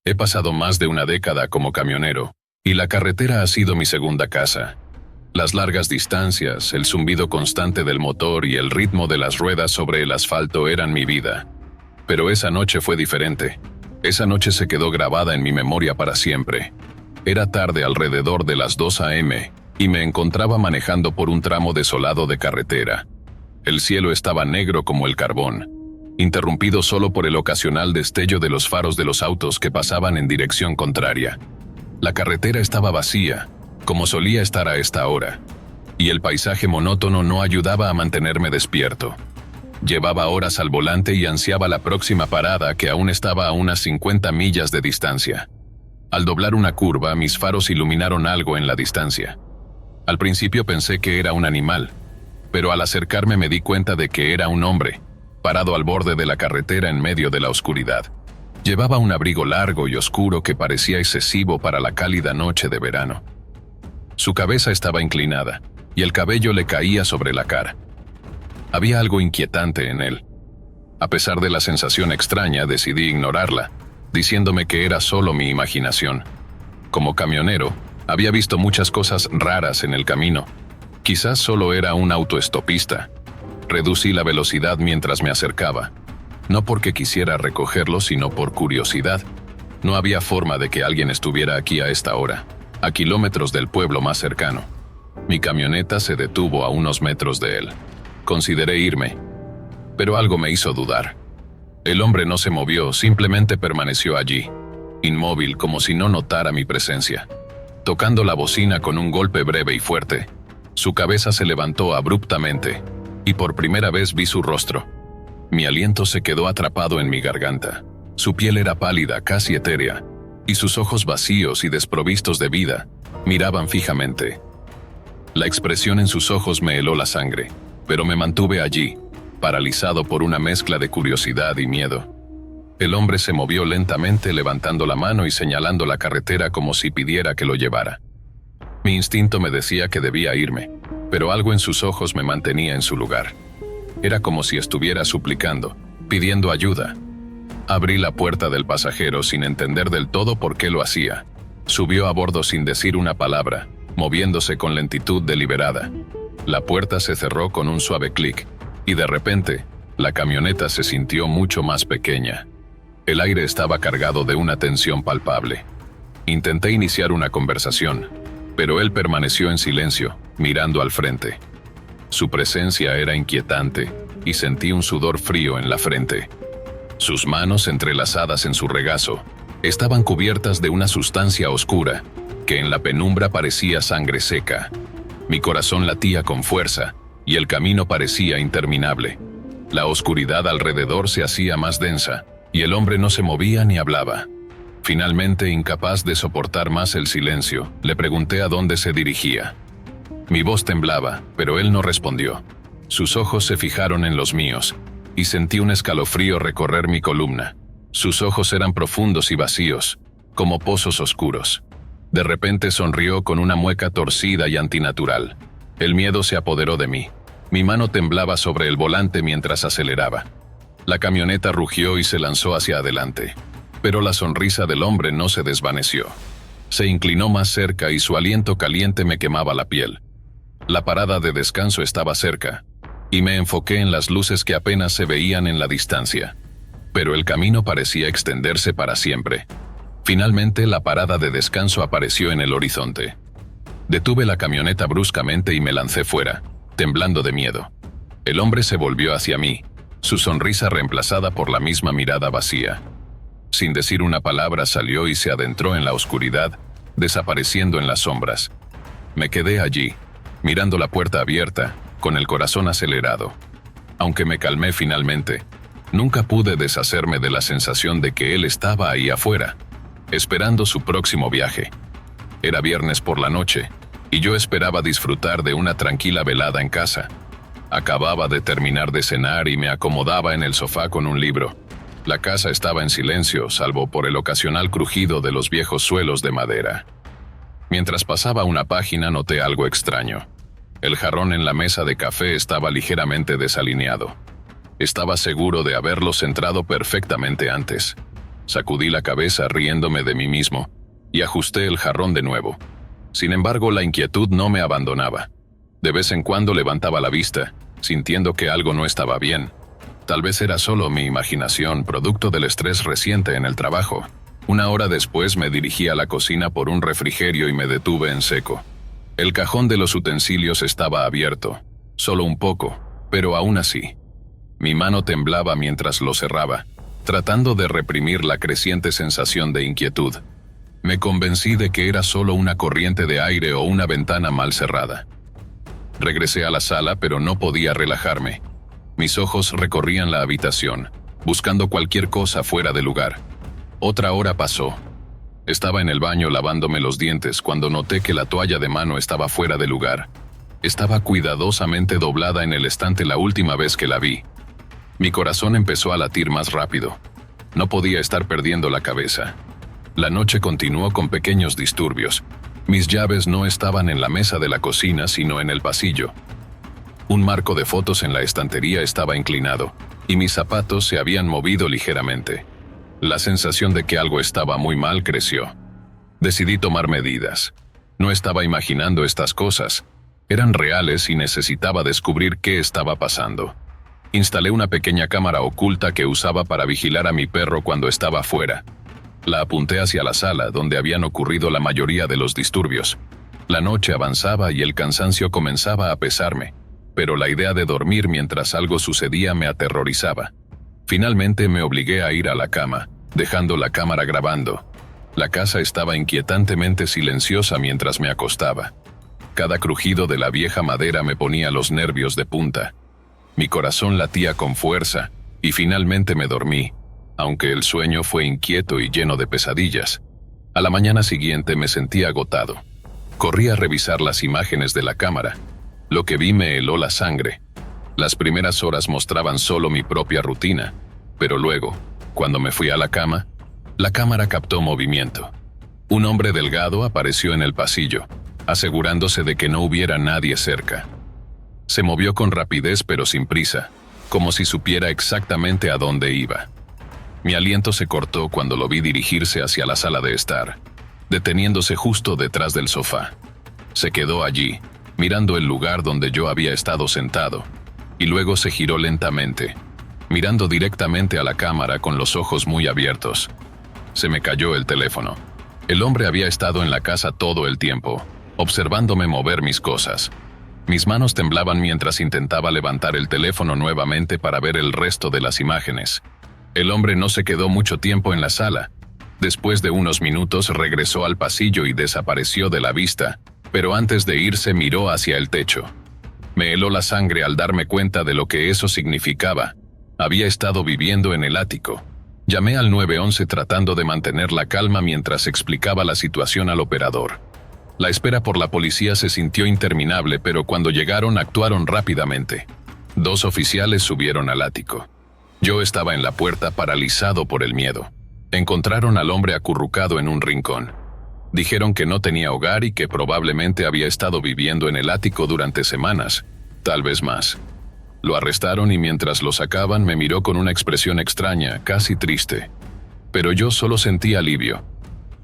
He pasado más de una década como camionero, y la carretera ha sido mi segunda casa. Las largas distancias, el zumbido constante del motor y el ritmo de las ruedas sobre el asfalto eran mi vida. Pero esa noche fue diferente. Esa noche se quedó grabada en mi memoria para siempre. Era tarde, alrededor de las 2 a.m., y me encontraba manejando por un tramo desolado de carretera. El cielo estaba negro como el carbón, interrumpido solo por el ocasional destello de los faros de los autos que pasaban en dirección contraria. La carretera estaba vacía, como solía estar a esta hora, y el paisaje monótono no ayudaba a mantenerme despierto. Llevaba horas al volante y ansiaba la próxima parada, que aún estaba a unas 50 millas de distancia. Al doblar una curva, mis faros iluminaron algo en la distancia. Al principio pensé que era un animal, pero al acercarme me di cuenta de que era un hombre, parado al borde de la carretera en medio de la oscuridad. Llevaba un abrigo largo y oscuro que parecía excesivo para la cálida noche de verano. Su cabeza estaba inclinada, y el cabello le caía sobre la cara. Había algo inquietante en él. A pesar de la sensación extraña, decidí ignorarla, diciéndome que era solo mi imaginación. Como camionero, había visto muchas cosas raras en el camino. Quizás solo era un autoestopista. Reducí la velocidad mientras me acercaba. No porque quisiera recogerlo, sino por curiosidad. No había forma de que alguien estuviera aquí a esta hora, a kilómetros del pueblo más cercano. Mi camioneta se detuvo a unos metros de él. Consideré irme, pero algo me hizo dudar. El hombre no se movió, simplemente permaneció allí, inmóvil, como si no notara mi presencia. Tocando la bocina con un golpe breve y fuerte, su cabeza se levantó abruptamente, y por primera vez vi su rostro. Mi aliento se quedó atrapado en mi garganta. Su piel era pálida, casi etérea, y sus ojos vacíos y desprovistos de vida miraban fijamente. La expresión en sus ojos me heló la sangre, pero me mantuve allí, paralizado por una mezcla de curiosidad y miedo. El hombre se movió lentamente, levantando la mano y señalando la carretera como si pidiera que lo llevara. Mi instinto me decía que debía irme, pero algo en sus ojos me mantenía en su lugar. Era como si estuviera suplicando, pidiendo ayuda. Abrí la puerta del pasajero sin entender del todo por qué lo hacía. Subió a bordo sin decir una palabra, moviéndose con lentitud deliberada. La puerta se cerró con un suave clic, y de repente, la camioneta se sintió mucho más pequeña. El aire estaba cargado de una tensión palpable. Intenté iniciar una conversación, pero él permaneció en silencio, mirando al frente. Su presencia era inquietante, y sentí un sudor frío en la frente. Sus manos, entrelazadas en su regazo, estaban cubiertas de una sustancia oscura, que en la penumbra parecía sangre seca. Mi corazón latía con fuerza, y el camino parecía interminable. La oscuridad alrededor se hacía más densa, y el hombre no se movía ni hablaba. Finalmente, incapaz de soportar más el silencio, le pregunté a dónde se dirigía. Mi voz temblaba, pero él no respondió. Sus ojos se fijaron en los míos, y sentí un escalofrío recorrer mi columna. Sus ojos eran profundos y vacíos, como pozos oscuros. De repente sonrió con una mueca torcida y antinatural. El miedo se apoderó de mí. Mi mano temblaba sobre el volante mientras aceleraba. La camioneta rugió y se lanzó hacia adelante. Pero la sonrisa del hombre no se desvaneció. Se inclinó más cerca y su aliento caliente me quemaba la piel. La parada de descanso estaba cerca, y me enfoqué en las luces que apenas se veían en la distancia. Pero el camino parecía extenderse para siempre. Finalmente, la parada de descanso apareció en el horizonte. Detuve la camioneta bruscamente y me lancé fuera, temblando de miedo. El hombre se volvió hacia mí, su sonrisa reemplazada por la misma mirada vacía. Sin decir una palabra salió y se adentró en la oscuridad, desapareciendo en las sombras. Me quedé allí, mirando la puerta abierta, con el corazón acelerado. Aunque me calmé finalmente, nunca pude deshacerme de la sensación de que él estaba ahí afuera, esperando su próximo viaje. Era viernes por la noche, y yo esperaba disfrutar de una tranquila velada en casa. Acababa de terminar de cenar y me acomodaba en el sofá con un libro. La casa estaba en silencio, salvo por el ocasional crujido de los viejos suelos de madera. Mientras pasaba una página noté algo extraño. El jarrón en la mesa de café estaba ligeramente desalineado. Estaba seguro de haberlo centrado perfectamente antes. Sacudí la cabeza riéndome de mí mismo y ajusté el jarrón de nuevo. Sin embargo, la inquietud no me abandonaba. De vez en cuando levantaba la vista, sintiendo que algo no estaba bien. Tal vez era solo mi imaginación, producto del estrés reciente en el trabajo. Una hora después me dirigí a la cocina por un refrigerio y me detuve en seco. El cajón de los utensilios estaba abierto, solo un poco, pero aún así. Mi mano temblaba mientras lo cerraba, tratando de reprimir la creciente sensación de inquietud. Me convencí de que era solo una corriente de aire o una ventana mal cerrada. Regresé a la sala, pero no podía relajarme. Mis ojos recorrían la habitación, buscando cualquier cosa fuera de lugar. Otra hora pasó. Estaba en el baño lavándome los dientes cuando noté que la toalla de mano estaba fuera de lugar. Estaba cuidadosamente doblada en el estante la última vez que la vi. Mi corazón empezó a latir más rápido. No podía estar perdiendo la cabeza. La noche continuó con pequeños disturbios. Mis llaves no estaban en la mesa de la cocina, sino en el pasillo. Un marco de fotos en la estantería estaba inclinado, y mis zapatos se habían movido ligeramente. La sensación de que algo estaba muy mal creció. Decidí tomar medidas. No estaba imaginando estas cosas. Eran reales y necesitaba descubrir qué estaba pasando. Instalé una pequeña cámara oculta que usaba para vigilar a mi perro cuando estaba fuera. La apunté hacia la sala, donde habían ocurrido la mayoría de los disturbios. La noche avanzaba y el cansancio comenzaba a pesarme, pero la idea de dormir mientras algo sucedía me aterrorizaba. Finalmente me obligué a ir a la cama, dejando la cámara grabando. La casa estaba inquietantemente silenciosa mientras me acostaba. Cada crujido de la vieja madera me ponía los nervios de punta. Mi corazón latía con fuerza, y finalmente me dormí, aunque el sueño fue inquieto y lleno de pesadillas. A la mañana siguiente me sentí agotado. Corrí a revisar las imágenes de la cámara. Lo que vi me heló la sangre. Las primeras horas mostraban solo mi propia rutina, pero luego, cuando me fui a la cámara captó movimiento. Un hombre delgado apareció en el pasillo, asegurándose de que no hubiera nadie cerca. Se movió con rapidez pero sin prisa, como si supiera exactamente a dónde iba. Mi aliento se cortó cuando lo vi dirigirse hacia la sala de estar, deteniéndose justo detrás del sofá. Se quedó allí, mirando el lugar donde yo había estado sentado, y luego se giró lentamente, mirando directamente a la cámara con los ojos muy abiertos. Se me cayó el teléfono. El hombre había estado en la casa todo el tiempo, observándome mover mis cosas. Mis manos temblaban mientras intentaba levantar el teléfono nuevamente para ver el resto de las imágenes. El hombre no se quedó mucho tiempo en la sala. Después de unos minutos regresó al pasillo y desapareció de la vista, pero antes de irse miró hacia el techo. Me heló la sangre al darme cuenta de lo que eso significaba. Había estado viviendo en el ático. Llamé al 911 tratando de mantener la calma mientras explicaba la situación al operador. La espera por la policía se sintió interminable, pero cuando llegaron actuaron rápidamente. 2 oficiales subieron al ático. Yo estaba en la puerta paralizado por el miedo. Encontraron al hombre acurrucado en un rincón. Dijeron que no tenía hogar y que probablemente había estado viviendo en el ático durante semanas, tal vez más. Lo arrestaron y mientras lo sacaban me miró con una expresión extraña, casi triste. Pero yo solo sentí alivio.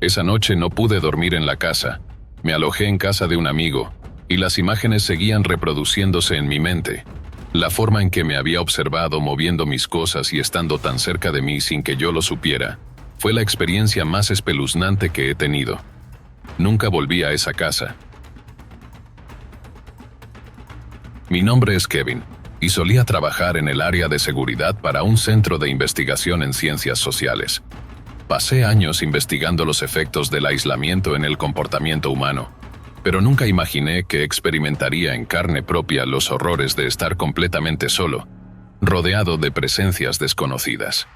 Esa noche no pude dormir en la casa. Me alojé en casa de un amigo, y las imágenes seguían reproduciéndose en mi mente. La forma en que me había observado moviendo mis cosas y estando tan cerca de mí sin que yo lo supiera, fue la experiencia más espeluznante que he tenido. Nunca volví a esa casa. Mi nombre es Kevin, y solía trabajar en el área de seguridad para un centro de investigación en ciencias sociales. Pasé años investigando los efectos del aislamiento en el comportamiento humano, pero nunca imaginé que experimentaría en carne propia los horrores de estar completamente solo, rodeado de presencias desconocidas.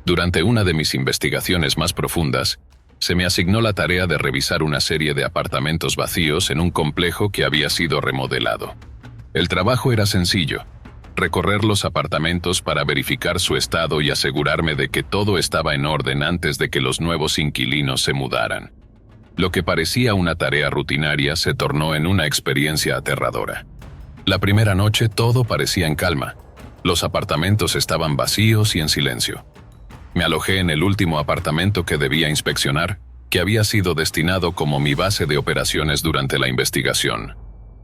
Durante una de mis investigaciones más profundas, se me asignó la tarea de revisar una serie de apartamentos vacíos en un complejo que había sido remodelado. El trabajo era sencillo: recorrer los apartamentos para verificar su estado y asegurarme de que todo estaba en orden antes de que los nuevos inquilinos se mudaran. Lo que parecía una tarea rutinaria se tornó en una experiencia aterradora. La primera noche todo parecía en calma. Los apartamentos estaban vacíos y en silencio. Me alojé en el último apartamento que debía inspeccionar, que había sido destinado como mi base de operaciones durante la investigación.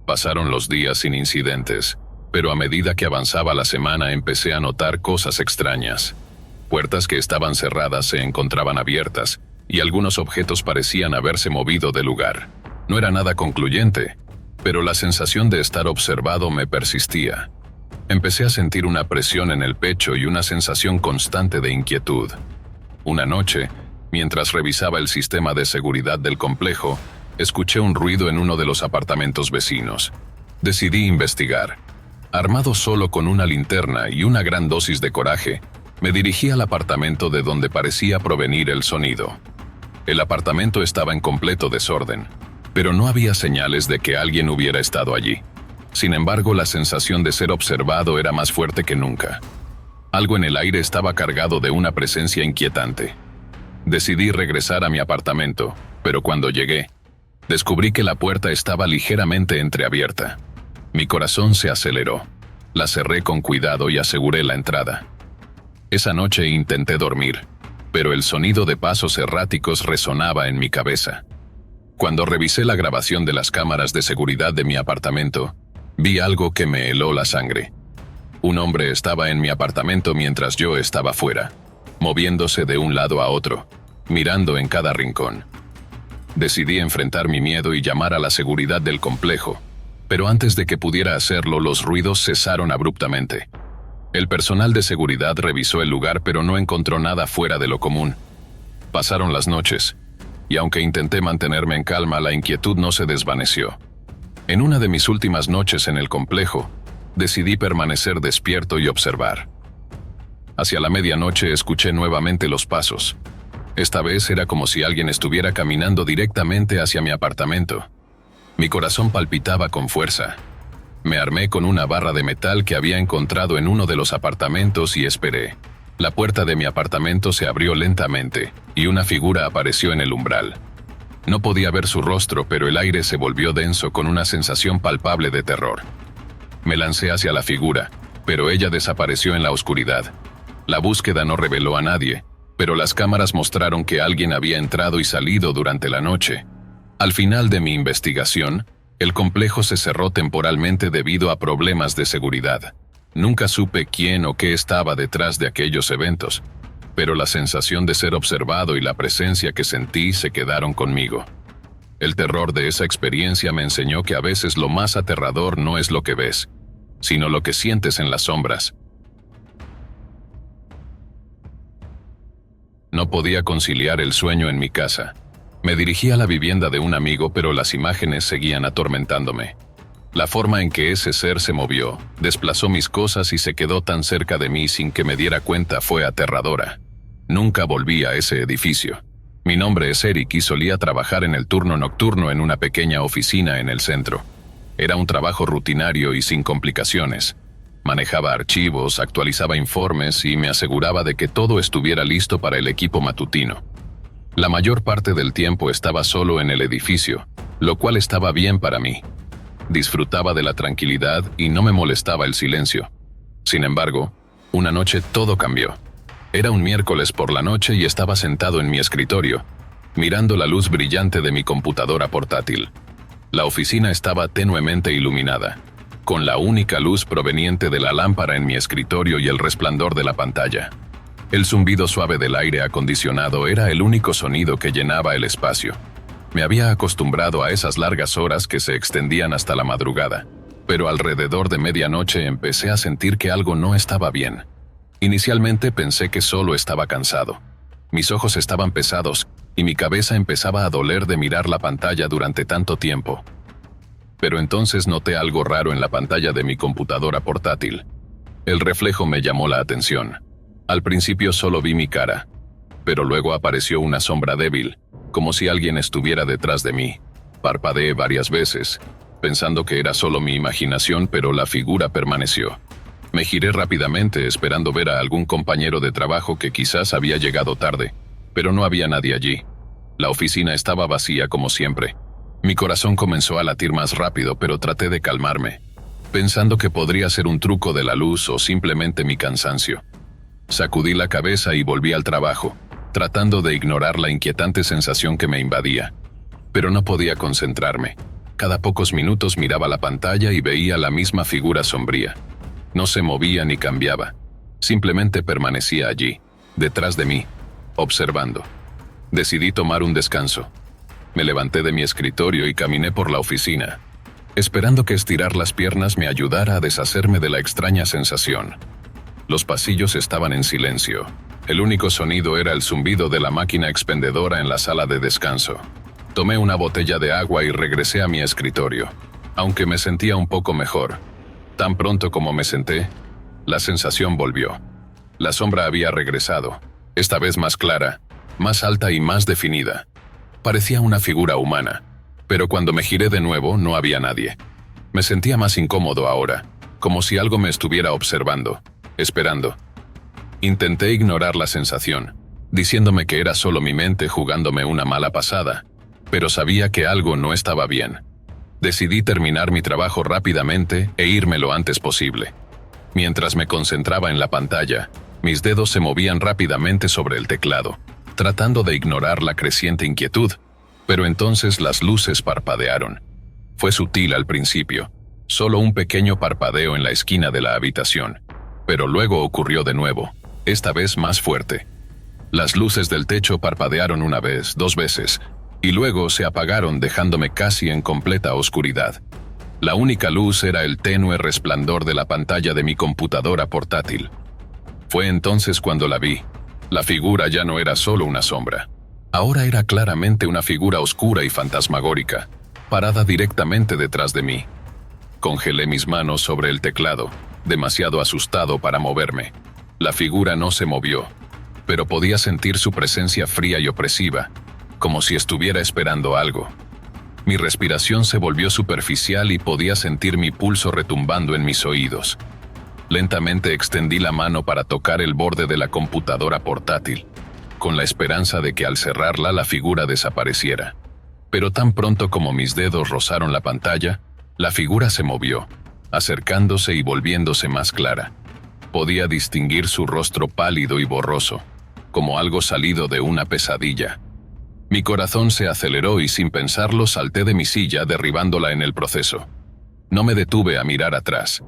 Pasaron los días sin incidentes, pero a medida que avanzaba la semana empecé a notar cosas extrañas. Puertas que estaban cerradas se encontraban abiertas, y algunos objetos parecían haberse movido de lugar. No era nada concluyente, pero la sensación de estar observado me persistía. Empecé a sentir una presión en el pecho y una sensación constante de inquietud. Una noche, mientras revisaba el sistema de seguridad del complejo, escuché un ruido en uno de los apartamentos vecinos. Decidí investigar. Armado solo con una linterna y una gran dosis de coraje, me dirigí al apartamento de donde parecía provenir el sonido. El apartamento estaba en completo desorden, pero no había señales de que alguien hubiera estado allí. Sin embargo, la sensación de ser observado era más fuerte que nunca. Algo en el aire estaba cargado de una presencia inquietante. Decidí regresar a mi apartamento, pero cuando llegué, descubrí que la puerta estaba ligeramente entreabierta. Mi corazón se aceleró. La cerré con cuidado y aseguré la entrada. Esa noche intenté dormir, pero el sonido de pasos erráticos resonaba en mi cabeza. Cuando revisé la grabación de las cámaras de seguridad de mi apartamento, vi algo que me heló la sangre. Un hombre estaba en mi apartamento mientras yo estaba fuera, moviéndose de un lado a otro, mirando en cada rincón. Decidí enfrentar mi miedo y llamar a la seguridad del complejo, pero antes de que pudiera hacerlo, los ruidos cesaron abruptamente. El personal de seguridad revisó el lugar, pero no encontró nada fuera de lo común. Pasaron las noches, y aunque intenté mantenerme en calma, la inquietud no se desvaneció. En una de mis últimas noches en el complejo, decidí permanecer despierto y observar. Hacia la medianoche escuché nuevamente los pasos. Esta vez era como si alguien estuviera caminando directamente hacia mi apartamento. Mi corazón palpitaba con fuerza. Me armé con una barra de metal que había encontrado en uno de los apartamentos y esperé. La puerta de mi apartamento se abrió lentamente, y una figura apareció en el umbral. No podía ver su rostro, pero el aire se volvió denso con una sensación palpable de terror. Me lancé hacia la figura, pero ella desapareció en la oscuridad. La búsqueda no reveló a nadie, pero las cámaras mostraron que alguien había entrado y salido durante la noche. Al final de mi investigación, el complejo se cerró temporalmente debido a problemas de seguridad. Nunca supe quién o qué estaba detrás de aquellos eventos, pero la sensación de ser observado y la presencia que sentí se quedaron conmigo. El terror de esa experiencia me enseñó que a veces lo más aterrador no es lo que ves, sino lo que sientes en las sombras. No podía conciliar el sueño en mi casa. Me dirigí a la vivienda de un amigo, pero las imágenes seguían atormentándome. La forma en que ese ser se movió, desplazó mis cosas y se quedó tan cerca de mí sin que me diera cuenta fue aterradora. Nunca volví a ese edificio. Mi nombre es Eric y solía trabajar en el turno nocturno en una pequeña oficina en el centro. Era un trabajo rutinario y sin complicaciones. Manejaba archivos, actualizaba informes y me aseguraba de que todo estuviera listo para el equipo matutino. La mayor parte del tiempo estaba solo en el edificio, lo cual estaba bien para mí. Disfrutaba de la tranquilidad y no me molestaba el silencio. Sin embargo, una noche todo cambió. Era un miércoles por la noche y estaba sentado en mi escritorio, mirando la luz brillante de mi computadora portátil. La oficina estaba tenuemente iluminada, con la única luz proveniente de la lámpara en mi escritorio y el resplandor de la pantalla. El zumbido suave del aire acondicionado era el único sonido que llenaba el espacio. Me había acostumbrado a esas largas horas que se extendían hasta la madrugada, pero alrededor de medianoche empecé a sentir que algo no estaba bien. Inicialmente pensé que solo estaba cansado. Mis ojos estaban pesados y mi cabeza empezaba a doler de mirar la pantalla durante tanto tiempo. Pero entonces noté algo raro en la pantalla de mi computadora portátil. El reflejo me llamó la atención. Al principio solo vi mi cara, pero luego apareció una sombra débil, como si alguien estuviera detrás de mí. Parpadeé varias veces, pensando que era solo mi imaginación, pero la figura permaneció. Me giré rápidamente esperando ver a algún compañero de trabajo que quizás había llegado tarde, pero no había nadie allí. La oficina estaba vacía como siempre. Mi corazón comenzó a latir más rápido, pero traté de calmarme, pensando que podría ser un truco de la luz o simplemente mi cansancio. Sacudí la cabeza y volví al trabajo, tratando de ignorar la inquietante sensación que me invadía. Pero no podía concentrarme. Cada pocos minutos miraba la pantalla y veía la misma figura sombría. No se movía ni cambiaba. Simplemente permanecía allí, detrás de mí, observando. Decidí tomar un descanso. Me levanté de mi escritorio y caminé por la oficina, esperando que estirar las piernas me ayudara a deshacerme de la extraña sensación. Los pasillos estaban en silencio. El único sonido era el zumbido de la máquina expendedora en la sala de descanso. Tomé una botella de agua y regresé a mi escritorio, aunque me sentía un poco mejor. Tan pronto como me senté, la sensación volvió. La sombra había regresado, esta vez más clara, más alta y más definida. Parecía una figura humana, pero cuando me giré de nuevo no había nadie. Me sentía más incómodo ahora, como si algo me estuviera observando, esperando. Intenté ignorar la sensación, diciéndome que era solo mi mente jugándome una mala pasada, pero sabía que algo no estaba bien. Decidí terminar mi trabajo rápidamente e irme lo antes posible. Mientras me concentraba en la pantalla, mis dedos se movían rápidamente sobre el teclado, tratando de ignorar la creciente inquietud, pero entonces las luces parpadearon. Fue sutil al principio, solo un pequeño parpadeo en la esquina de la habitación, pero luego ocurrió de nuevo, esta vez más fuerte. Las luces del techo parpadearon una vez, 2 veces, y luego se apagaron dejándome casi en completa oscuridad. La única luz era el tenue resplandor de la pantalla de mi computadora portátil. Fue entonces cuando la vi. La figura ya no era solo una sombra. Ahora era claramente una figura oscura y fantasmagórica, parada directamente detrás de mí. Congelé mis manos sobre el teclado, demasiado asustado para moverme. La figura no se movió, pero podía sentir su presencia fría y opresiva, como si estuviera esperando algo. Mi respiración se volvió superficial y podía sentir mi pulso retumbando en mis oídos. Lentamente extendí la mano para tocar el borde de la computadora portátil, con la esperanza de que al cerrarla la figura desapareciera. Pero tan pronto como mis dedos rozaron la pantalla, la figura se movió, acercándose y volviéndose más clara. Podía distinguir su rostro pálido y borroso, como algo salido de una pesadilla. Mi corazón se aceleró y sin pensarlo salté de mi silla derribándola en el proceso. No me detuve a mirar atrás.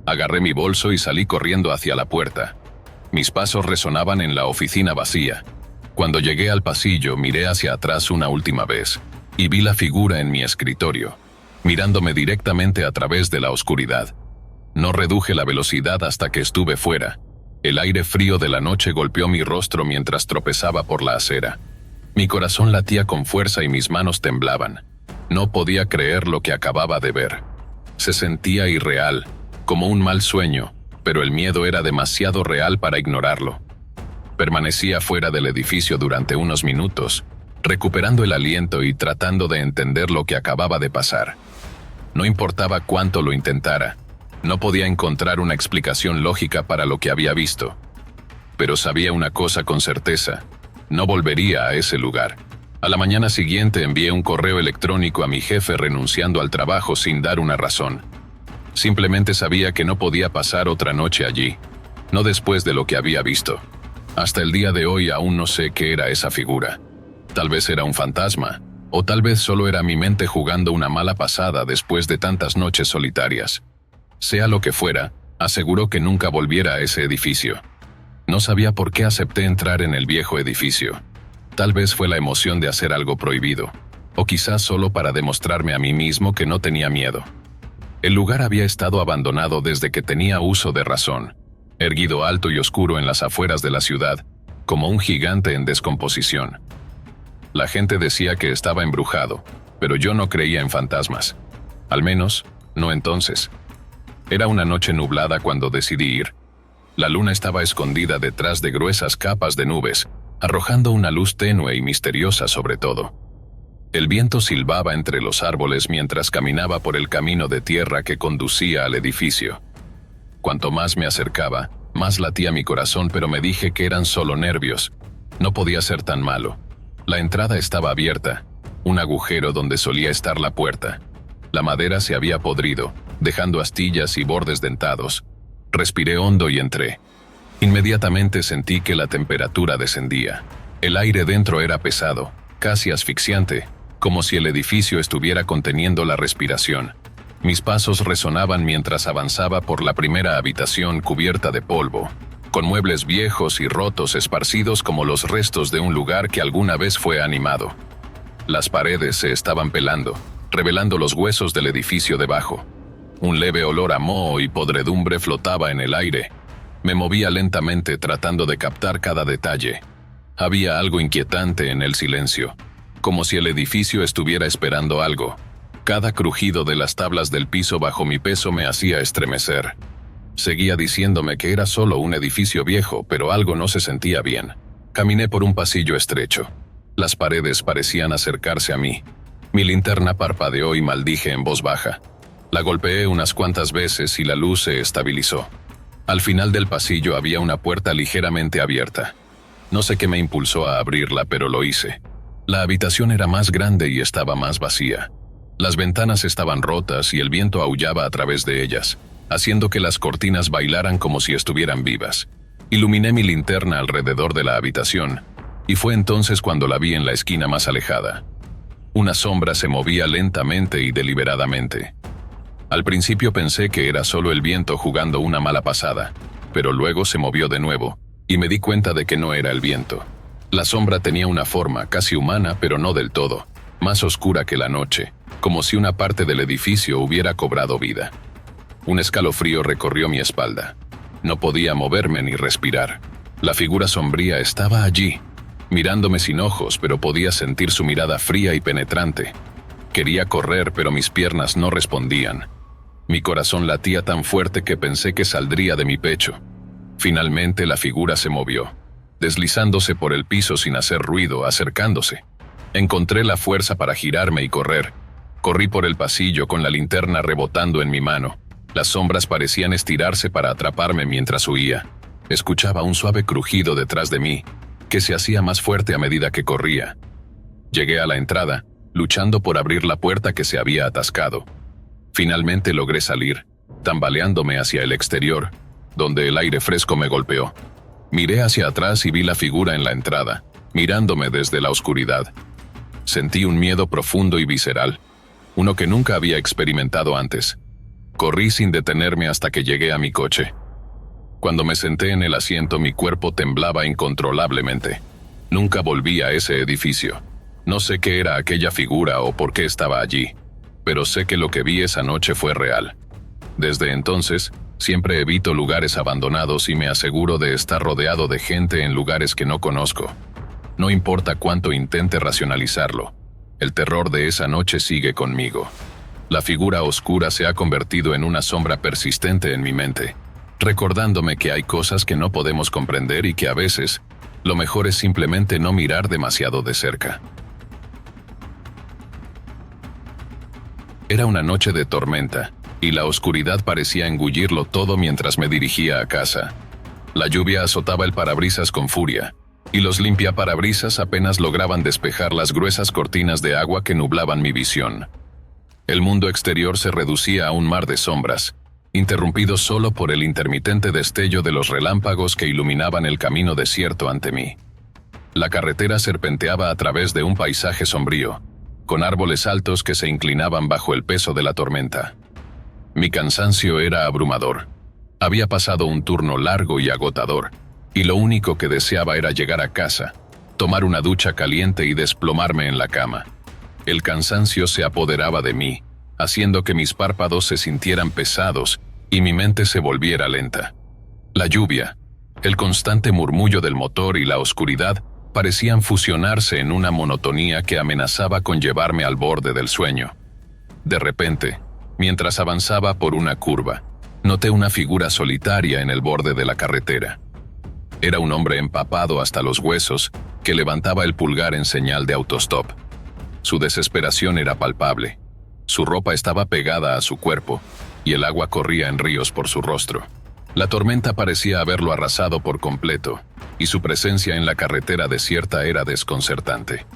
Agarré mi bolso y salí corriendo hacia la puerta. Mis pasos resonaban en la oficina vacía. Cuando llegué al pasillo miré hacia atrás una última vez y vi la figura en mi escritorio, mirándome directamente a través de la oscuridad. No reduje la velocidad hasta que estuve fuera. El aire frío de la noche golpeó mi rostro mientras tropezaba por la acera. Mi corazón latía con fuerza y mis manos temblaban. No podía creer lo que acababa de ver. Se sentía irreal, como un mal sueño, pero el miedo era demasiado real para ignorarlo. Permanecía fuera del edificio durante unos minutos, recuperando el aliento y tratando de entender lo que acababa de pasar. No importaba cuánto lo intentara, no podía encontrar una explicación lógica para lo que había visto. Pero sabía una cosa con certeza: no volvería a ese lugar. A la mañana siguiente envié un correo electrónico a mi jefe renunciando al trabajo sin dar una razón. Simplemente sabía que no podía pasar otra noche allí, no después de lo que había visto. Hasta el día de hoy aún no sé qué era esa figura. Tal vez era un fantasma, o tal vez solo era mi mente jugando una mala pasada después de tantas noches solitarias. Sea lo que fuera, aseguró que nunca volviera a ese edificio. No sabía por qué acepté entrar en el viejo edificio. Tal vez fue la emoción de hacer algo prohibido, o quizás solo para demostrarme a mí mismo que no tenía miedo. El lugar había estado abandonado desde que tenía uso de razón, erguido alto y oscuro en las afueras de la ciudad, como un gigante en descomposición. La gente decía que estaba embrujado, pero yo no creía en fantasmas. Al menos, no entonces. Era una noche nublada cuando decidí ir. La luna estaba escondida detrás de gruesas capas de nubes, arrojando una luz tenue y misteriosa sobre todo. El viento silbaba entre los árboles mientras caminaba por el camino de tierra que conducía al edificio. Cuanto más me acercaba, más latía mi corazón, pero me dije que eran solo nervios. No podía ser tan malo. La entrada estaba abierta, un agujero donde solía estar la puerta. La madera se había podrido, dejando astillas y bordes dentados. Respiré hondo y entré. Inmediatamente sentí que la temperatura descendía. El aire dentro era pesado, casi asfixiante, como si el edificio estuviera conteniendo la respiración. Mis pasos resonaban mientras avanzaba por la primera habitación cubierta de polvo, con muebles viejos y rotos esparcidos como los restos de un lugar que alguna vez fue animado. Las paredes se estaban pelando, revelando los huesos del edificio debajo. Un leve olor a moho y podredumbre flotaba en el aire. Me movía lentamente tratando de captar cada detalle. Había algo inquietante en el silencio, como si el edificio estuviera esperando algo. Cada crujido de las tablas del piso bajo mi peso me hacía estremecer. Seguía diciéndome que era solo un edificio viejo, pero algo no se sentía bien. Caminé por un pasillo estrecho. Las paredes parecían acercarse a mí. Mi linterna parpadeó y maldije en voz baja. La golpeé unas cuantas veces y la luz se estabilizó. Al final del pasillo había una puerta ligeramente abierta. No sé qué me impulsó a abrirla, pero lo hice. La habitación era más grande y estaba más vacía. Las ventanas estaban rotas y el viento aullaba a través de ellas, haciendo que las cortinas bailaran como si estuvieran vivas. Iluminé mi linterna alrededor de la habitación, y fue entonces cuando la vi en la esquina más alejada. Una sombra se movía lentamente y deliberadamente. Al principio pensé que era solo el viento jugando una mala pasada, pero luego se movió de nuevo, y me di cuenta de que no era el viento. La sombra tenía una forma casi humana, pero no del todo, más oscura que la noche, como si una parte del edificio hubiera cobrado vida. Un escalofrío recorrió mi espalda. No podía moverme ni respirar. La figura sombría estaba allí, mirándome sin ojos, pero podía sentir su mirada fría y penetrante. Quería correr, pero mis piernas no respondían. Mi corazón latía tan fuerte que pensé que saldría de mi pecho. Finalmente la figura se movió, deslizándose por el piso sin hacer ruido, acercándose. Encontré la fuerza para girarme y correr. Corrí por el pasillo con la linterna rebotando en mi mano. Las sombras parecían estirarse para atraparme mientras huía. Escuchaba un suave crujido detrás de mí, que se hacía más fuerte a medida que corría. Llegué a la entrada, luchando por abrir la puerta que se había atascado. Finalmente logré salir, tambaleándome hacia el exterior, donde el aire fresco me golpeó. Miré hacia atrás y vi la figura en la entrada, mirándome desde la oscuridad. Sentí un miedo profundo y visceral, uno que nunca había experimentado antes. Corrí sin detenerme hasta que llegué a mi coche. Cuando me senté en el asiento, mi cuerpo temblaba incontrolablemente. Nunca volví a ese edificio. No sé qué era aquella figura o por qué estaba allí, pero sé que lo que vi esa noche fue real. Desde entonces, siempre evito lugares abandonados y me aseguro de estar rodeado de gente en lugares que no conozco. No importa cuánto intente racionalizarlo, el terror de esa noche sigue conmigo. La figura oscura se ha convertido en una sombra persistente en mi mente, recordándome que hay cosas que no podemos comprender y que a veces, lo mejor es simplemente no mirar demasiado de cerca. Era una noche de tormenta, y la oscuridad parecía engullirlo todo mientras me dirigía a casa. La lluvia azotaba el parabrisas con furia, y los limpiaparabrisas apenas lograban despejar las gruesas cortinas de agua que nublaban mi visión. El mundo exterior se reducía a un mar de sombras, interrumpido solo por el intermitente destello de los relámpagos que iluminaban el camino desierto ante mí. La carretera serpenteaba a través de un paisaje sombrío, con árboles altos que se inclinaban bajo el peso de la tormenta. Mi cansancio era abrumador. Había pasado un turno largo y agotador, y lo único que deseaba era llegar a casa, tomar una ducha caliente y desplomarme en la cama. El cansancio se apoderaba de mí, haciendo que mis párpados se sintieran pesados y mi mente se volviera lenta. La lluvia, el constante murmullo del motor y la oscuridad parecían fusionarse en una monotonía que amenazaba con llevarme al borde del sueño. De repente, mientras avanzaba por una curva, noté una figura solitaria en el borde de la carretera. Era un hombre empapado hasta los huesos que levantaba el pulgar en señal de autostop. Su desesperación era palpable. Su ropa estaba pegada a su cuerpo y el agua corría en ríos por su rostro. La tormenta parecía haberlo arrasado por completo, y su presencia en la carretera desierta era desconcertante.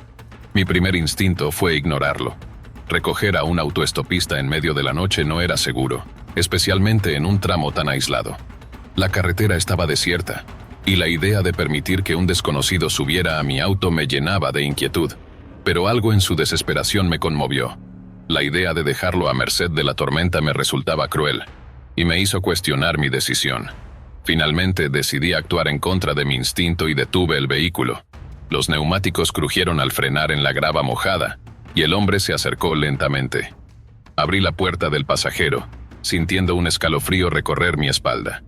Mi primer instinto fue ignorarlo. Recoger a un autoestopista en medio de la noche no era seguro, especialmente en un tramo tan aislado. La carretera estaba desierta, y la idea de permitir que un desconocido subiera a mi auto me llenaba de inquietud, pero algo en su desesperación me conmovió. La idea de dejarlo a merced de la tormenta me resultaba cruel, y me hizo cuestionar mi decisión. Finalmente decidí actuar en contra de mi instinto y detuve el vehículo. Los neumáticos crujieron al frenar en la grava mojada, y el hombre se acercó lentamente. Abrí la puerta del pasajero, sintiendo un escalofrío recorrer mi espalda.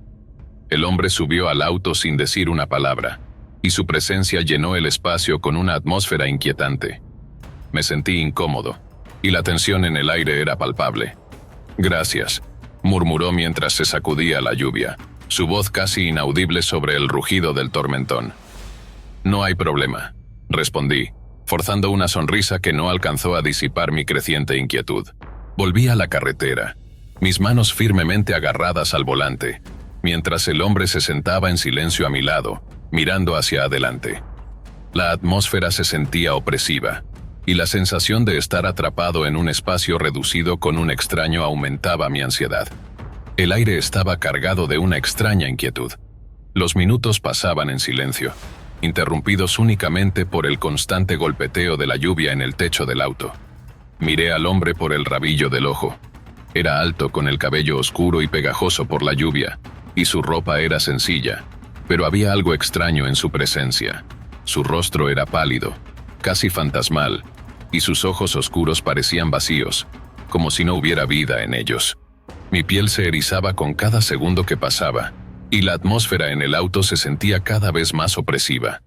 El hombre subió al auto sin decir una palabra, y su presencia llenó el espacio con una atmósfera inquietante. Me sentí incómodo, y la tensión en el aire era palpable. «Gracias», murmuró mientras se sacudía la lluvia, su voz casi inaudible sobre el rugido del tormentón. «No hay problema», respondí, forzando una sonrisa que no alcanzó a disipar mi creciente inquietud. Volví a la carretera, mis manos firmemente agarradas al volante, mientras el hombre se sentaba en silencio a mi lado, mirando hacia adelante. La atmósfera se sentía opresiva, y la sensación de estar atrapado en un espacio reducido con un extraño aumentaba mi ansiedad. El aire estaba cargado de una extraña inquietud. Los minutos pasaban en silencio, interrumpidos únicamente por el constante golpeteo de la lluvia en el techo del auto. Miré al hombre por el rabillo del ojo. Era alto, con el cabello oscuro y pegajoso por la lluvia, y su ropa era sencilla, pero había algo extraño en su presencia. Su rostro era pálido, casi fantasmal, y sus ojos oscuros parecían vacíos, como si no hubiera vida en ellos. Mi piel se erizaba con cada segundo que pasaba, y la atmósfera en el auto se sentía cada vez más opresiva.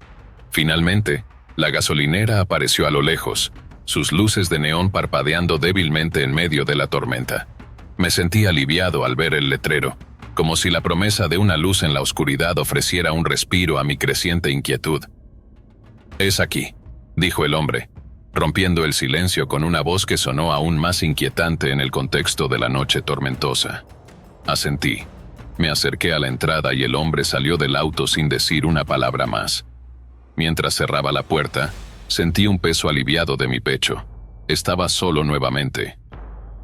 Finalmente, la gasolinera apareció a lo lejos, sus luces de neón parpadeando débilmente en medio de la tormenta. Me sentí aliviado al ver el letrero, como si la promesa de una luz en la oscuridad ofreciera un respiro a mi creciente inquietud. «Es aquí», dijo el hombre, rompiendo el silencio con una voz que sonó aún más inquietante en el contexto de la noche tormentosa. Asentí. Me acerqué a la entrada y el hombre salió del auto sin decir una palabra más. Mientras cerraba la puerta, sentí un peso aliviado de mi pecho. Estaba solo nuevamente.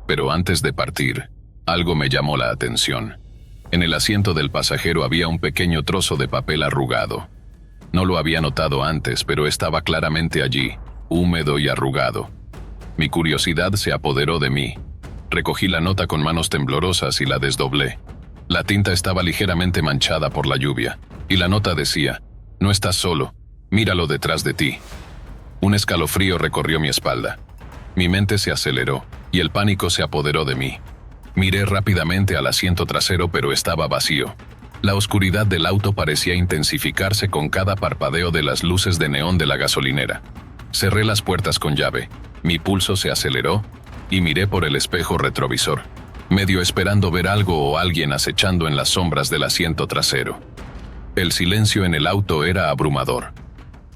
Pero antes de partir, algo me llamó la atención. En el asiento del pasajero había un pequeño trozo de papel arrugado. No lo había notado antes, pero estaba claramente allí, húmedo y arrugado. Mi curiosidad se apoderó de mí. Recogí la nota con manos temblorosas y la desdoblé. La tinta estaba ligeramente manchada por la lluvia, y la nota decía: «No estás solo, míralo detrás de ti». Un escalofrío recorrió mi espalda. Mi mente se aceleró, y el pánico se apoderó de mí. Miré rápidamente al asiento trasero, pero estaba vacío. La oscuridad del auto parecía intensificarse con cada parpadeo de las luces de neón de la gasolinera. Cerré las puertas con llave, mi pulso se aceleró, y miré por el espejo retrovisor, medio esperando ver algo o alguien acechando en las sombras del asiento trasero. El silencio en el auto era abrumador.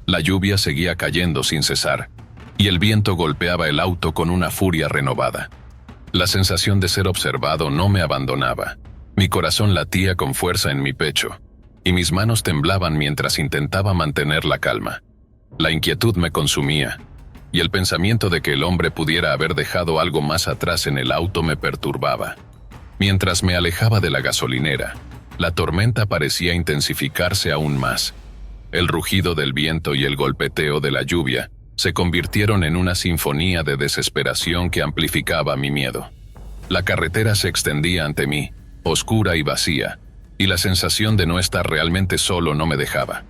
La lluvia seguía cayendo sin cesar, y el viento golpeaba el auto con una furia renovada. La sensación de ser observado no me abandonaba. Mi corazón latía con fuerza en mi pecho, y mis manos temblaban mientras intentaba mantener la calma. La inquietud me consumía, y el pensamiento de que el hombre pudiera haber dejado algo más atrás en el auto me perturbaba. Mientras me alejaba de la gasolinera, la tormenta parecía intensificarse aún más. El rugido del viento y el golpeteo de la lluvia se convirtieron en una sinfonía de desesperación que amplificaba mi miedo. La carretera se extendía ante mí, oscura y vacía, y la sensación de no estar realmente solo no me dejaba.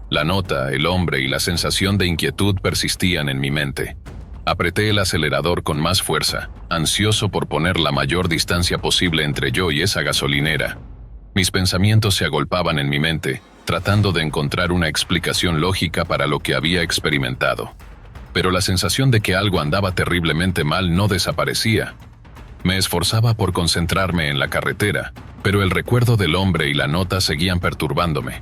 La nota, el hombre y la sensación de inquietud persistían en mi mente. Apreté el acelerador con más fuerza, ansioso por poner la mayor distancia posible entre yo y esa gasolinera. Mis pensamientos se agolpaban en mi mente, tratando de encontrar una explicación lógica para lo que había experimentado. Pero la sensación de que algo andaba terriblemente mal no desaparecía. Me esforzaba por concentrarme en la carretera, pero el recuerdo del hombre y la nota seguían perturbándome.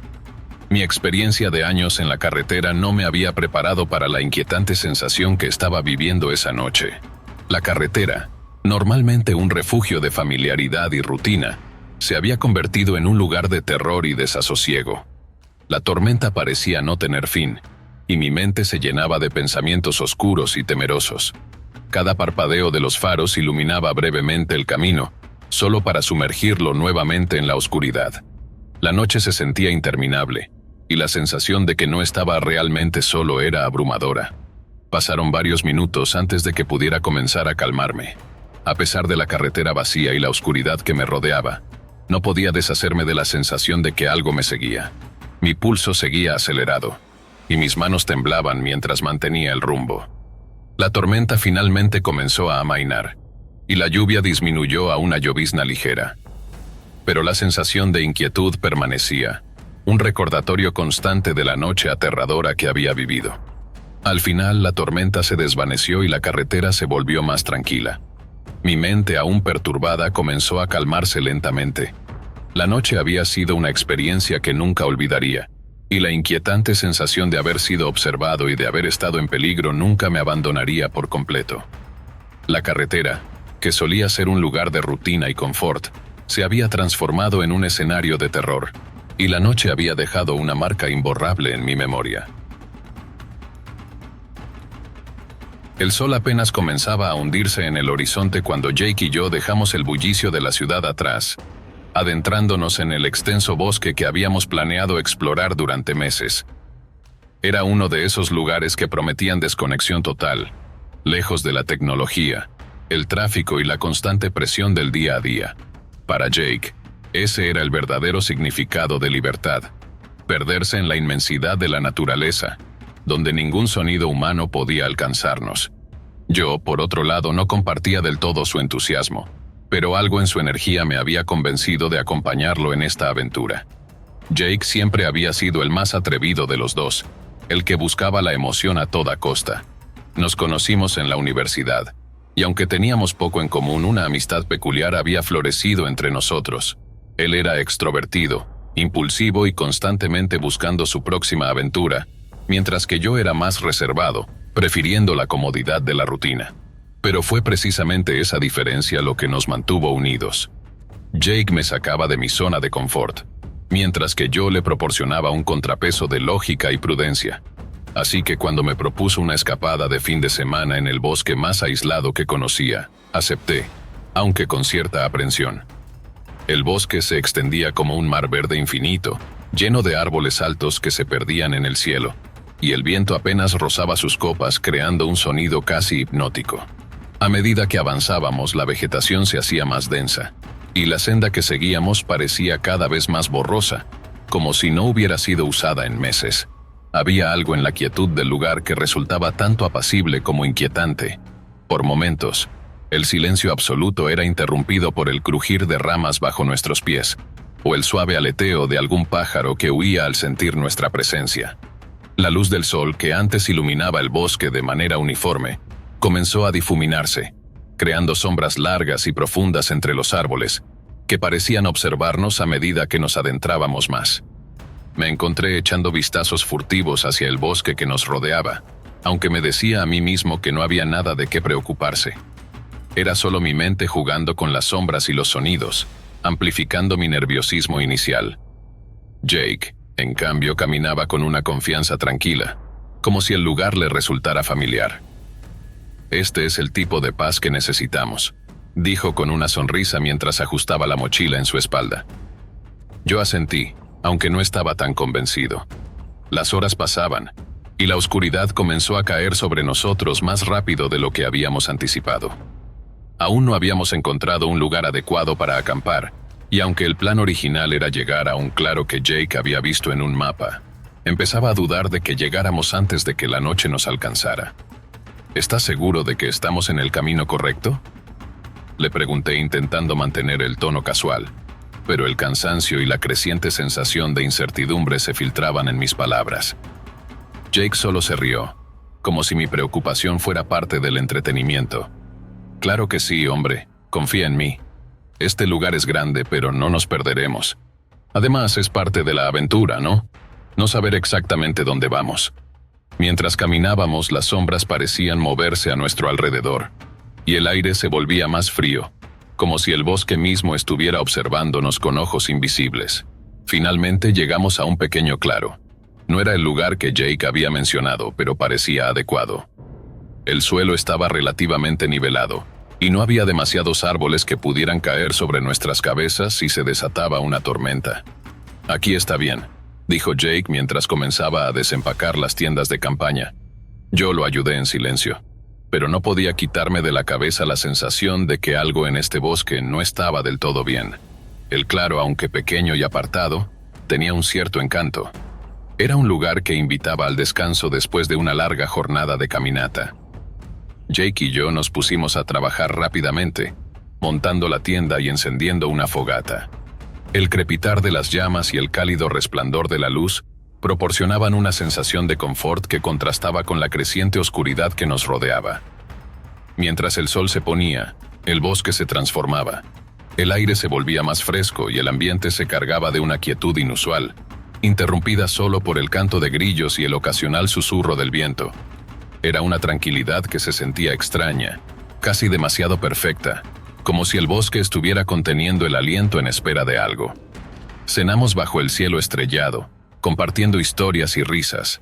Mi experiencia de años en la carretera no me había preparado para la inquietante sensación que estaba viviendo esa noche. La carretera, normalmente un refugio de familiaridad y rutina, se había convertido en un lugar de terror y desasosiego. La tormenta parecía no tener fin, y mi mente se llenaba de pensamientos oscuros y temerosos. Cada parpadeo de los faros iluminaba brevemente el camino, solo para sumergirlo nuevamente en la oscuridad. La noche se sentía interminable, y la sensación de que no estaba realmente solo era abrumadora. Pasaron varios minutos antes de que pudiera comenzar a calmarme. A pesar de la carretera vacía y la oscuridad que me rodeaba, no podía deshacerme de la sensación de que algo me seguía. Mi pulso seguía acelerado, y mis manos temblaban mientras mantenía el rumbo. La tormenta finalmente comenzó a amainar, y la lluvia disminuyó a una llovizna ligera. Pero la sensación de inquietud permanecía, un recordatorio constante de la noche aterradora que había vivido. Al final, la tormenta se desvaneció y la carretera se volvió más tranquila. Mi mente, aún perturbada, comenzó a calmarse lentamente. La noche había sido una experiencia que nunca olvidaría, y la inquietante sensación de haber sido observado y de haber estado en peligro nunca me abandonaría por completo. La carretera, que solía ser un lugar de rutina y confort, se había transformado en un escenario de terror, y la noche había dejado una marca imborrable en mi memoria. El sol apenas comenzaba a hundirse en el horizonte cuando Jake y yo dejamos el bullicio de la ciudad atrás, adentrándonos en el extenso bosque que habíamos planeado explorar durante meses. Era uno de esos lugares que prometían desconexión total, lejos de la tecnología, el tráfico y la constante presión del día a día. Para Jake, ese era el verdadero significado de libertad, perderse en la inmensidad de la naturaleza, donde ningún sonido humano podía alcanzarnos. Yo, por otro lado, no compartía del todo su entusiasmo, pero algo en su energía me había convencido de acompañarlo en esta aventura. Jake siempre había sido el más atrevido de los dos, el que buscaba la emoción a toda costa. Nos conocimos en la universidad, y aunque teníamos poco en común, una amistad peculiar había florecido entre nosotros. Él era extrovertido, impulsivo y constantemente buscando su próxima aventura, mientras que yo era más reservado, prefiriendo la comodidad de la rutina. Pero fue precisamente esa diferencia lo que nos mantuvo unidos. Jake me sacaba de mi zona de confort, mientras que yo le proporcionaba un contrapeso de lógica y prudencia. Así que cuando me propuso una escapada de fin de semana en el bosque más aislado que conocía, acepté, aunque con cierta aprensión. El bosque se extendía como un mar verde infinito, lleno de árboles altos que se perdían en el cielo, y el viento apenas rozaba sus copas creando un sonido casi hipnótico. A medida que avanzábamos, la vegetación se hacía más densa, y la senda que seguíamos parecía cada vez más borrosa, como si no hubiera sido usada en meses. Había algo en la quietud del lugar que resultaba tanto apacible como inquietante. Por momentos, el silencio absoluto era interrumpido por el crujir de ramas bajo nuestros pies, o el suave aleteo de algún pájaro que huía al sentir nuestra presencia. La luz del sol, que antes iluminaba el bosque de manera uniforme, comenzó a difuminarse, creando sombras largas y profundas entre los árboles, que parecían observarnos a medida que nos adentrábamos más. Me encontré echando vistazos furtivos hacia el bosque que nos rodeaba, aunque me decía a mí mismo que no había nada de qué preocuparse. Era solo mi mente jugando con las sombras y los sonidos, amplificando mi nerviosismo inicial. Jake, en cambio, caminaba con una confianza tranquila, como si el lugar le resultara familiar. «Este es el tipo de paz que necesitamos», dijo con una sonrisa mientras ajustaba la mochila en su espalda. Yo asentí, aunque no estaba tan convencido. Las horas pasaban, y la oscuridad comenzó a caer sobre nosotros más rápido de lo que habíamos anticipado. Aún no habíamos encontrado un lugar adecuado para acampar, y aunque el plan original era llegar a un claro que Jake había visto en un mapa, empezaba a dudar de que llegáramos antes de que la noche nos alcanzara. ¿Estás seguro de que estamos en el camino correcto?, le pregunté intentando mantener el tono casual, pero el cansancio y la creciente sensación de incertidumbre se filtraban en mis palabras. Jake solo se rió, como si mi preocupación fuera parte del entretenimiento. «Claro que sí, hombre, confía en mí. Este lugar es grande, pero no nos perderemos. Además, es parte de la aventura, ¿no? No saber exactamente dónde vamos». Mientras caminábamos, las sombras parecían moverse a nuestro alrededor, y el aire se volvía más frío, como si el bosque mismo estuviera observándonos con ojos invisibles. Finalmente llegamos a un pequeño claro. No era el lugar que Jake había mencionado, pero parecía adecuado. El suelo estaba relativamente nivelado, y no había demasiados árboles que pudieran caer sobre nuestras cabezas si se desataba una tormenta. Aquí está bien, dijo Jake mientras comenzaba a desempacar las tiendas de campaña. Yo lo ayudé en silencio, pero no podía quitarme de la cabeza la sensación de que algo en este bosque no estaba del todo bien. El claro, aunque pequeño y apartado, tenía un cierto encanto. Era un lugar que invitaba al descanso después de una larga jornada de caminata. Jake y yo nos pusimos a trabajar rápidamente, montando la tienda y encendiendo una fogata. El crepitar de las llamas y el cálido resplandor de la luz proporcionaban una sensación de confort que contrastaba con la creciente oscuridad que nos rodeaba. Mientras el sol se ponía, el bosque se transformaba. El aire se volvía más fresco y el ambiente se cargaba de una quietud inusual, interrumpida solo por el canto de grillos y el ocasional susurro del viento. Era una tranquilidad que se sentía extraña, casi demasiado perfecta, como si el bosque estuviera conteniendo el aliento en espera de algo. Cenamos bajo el cielo estrellado, compartiendo historias y risas.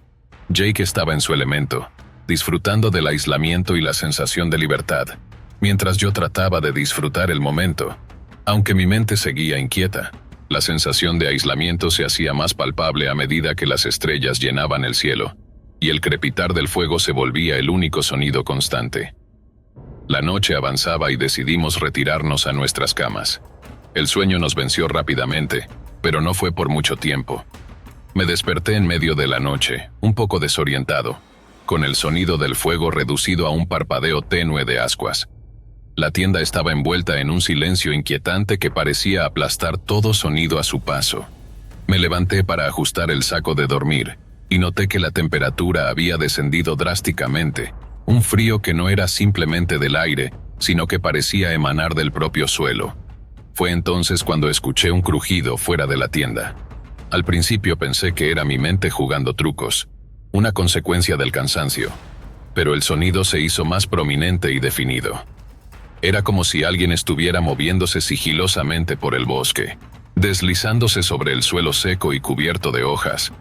Jake estaba en su elemento, disfrutando del aislamiento y la sensación de libertad, mientras yo trataba de disfrutar el momento. Aunque mi mente seguía inquieta, la sensación de aislamiento se hacía más palpable a medida que las estrellas llenaban el cielo, y el crepitar del fuego se volvía el único sonido constante. La noche avanzaba y decidimos retirarnos a nuestras camas. El sueño nos venció rápidamente, pero no fue por mucho tiempo. Me desperté en medio de la noche, un poco desorientado, con el sonido del fuego reducido a un parpadeo tenue de ascuas. La tienda estaba envuelta en un silencio inquietante que parecía aplastar todo sonido a su paso. Me levanté para ajustar el saco de dormir, y noté que la temperatura había descendido drásticamente, un frío que no era simplemente del aire, sino que parecía emanar del propio suelo. Fue entonces cuando escuché un crujido fuera de la tienda. Al principio pensé que era mi mente jugando trucos, una consecuencia del cansancio, pero el sonido se hizo más prominente y definido. Era como si alguien estuviera moviéndose sigilosamente por el bosque, deslizándose sobre el suelo seco y cubierto de hojas.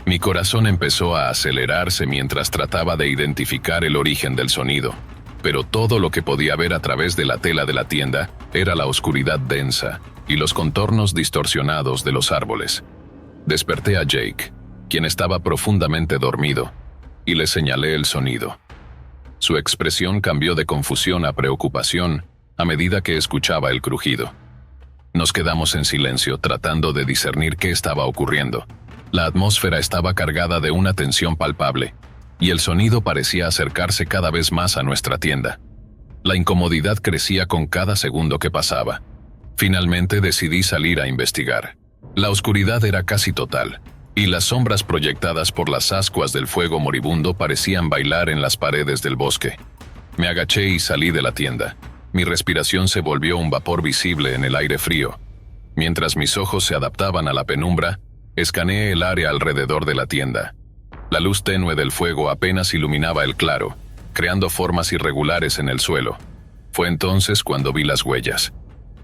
Mi corazón empezó a acelerarse mientras trataba de identificar el origen del sonido, pero todo lo que podía ver a través de la tela de la tienda era la oscuridad densa y los contornos distorsionados de los árboles. Desperté a Jake, quien estaba profundamente dormido, y le señalé el sonido. Su expresión cambió de confusión a preocupación a medida que escuchaba el crujido. Nos quedamos en silencio tratando de discernir qué estaba ocurriendo. La atmósfera estaba cargada de una tensión palpable, y el sonido parecía acercarse cada vez más a nuestra tienda. La incomodidad crecía con cada segundo que pasaba. Finalmente decidí salir a investigar. La oscuridad era casi total, y las sombras proyectadas por las ascuas del fuego moribundo parecían bailar en las paredes del bosque. Me agaché y salí de la tienda. Mi respiración se volvió un vapor visible en el aire frío. Mientras mis ojos se adaptaban a la penumbra, escaneé el área alrededor de la tienda. La luz tenue del fuego apenas iluminaba el claro, creando formas irregulares en el suelo. Fue entonces cuando vi las huellas.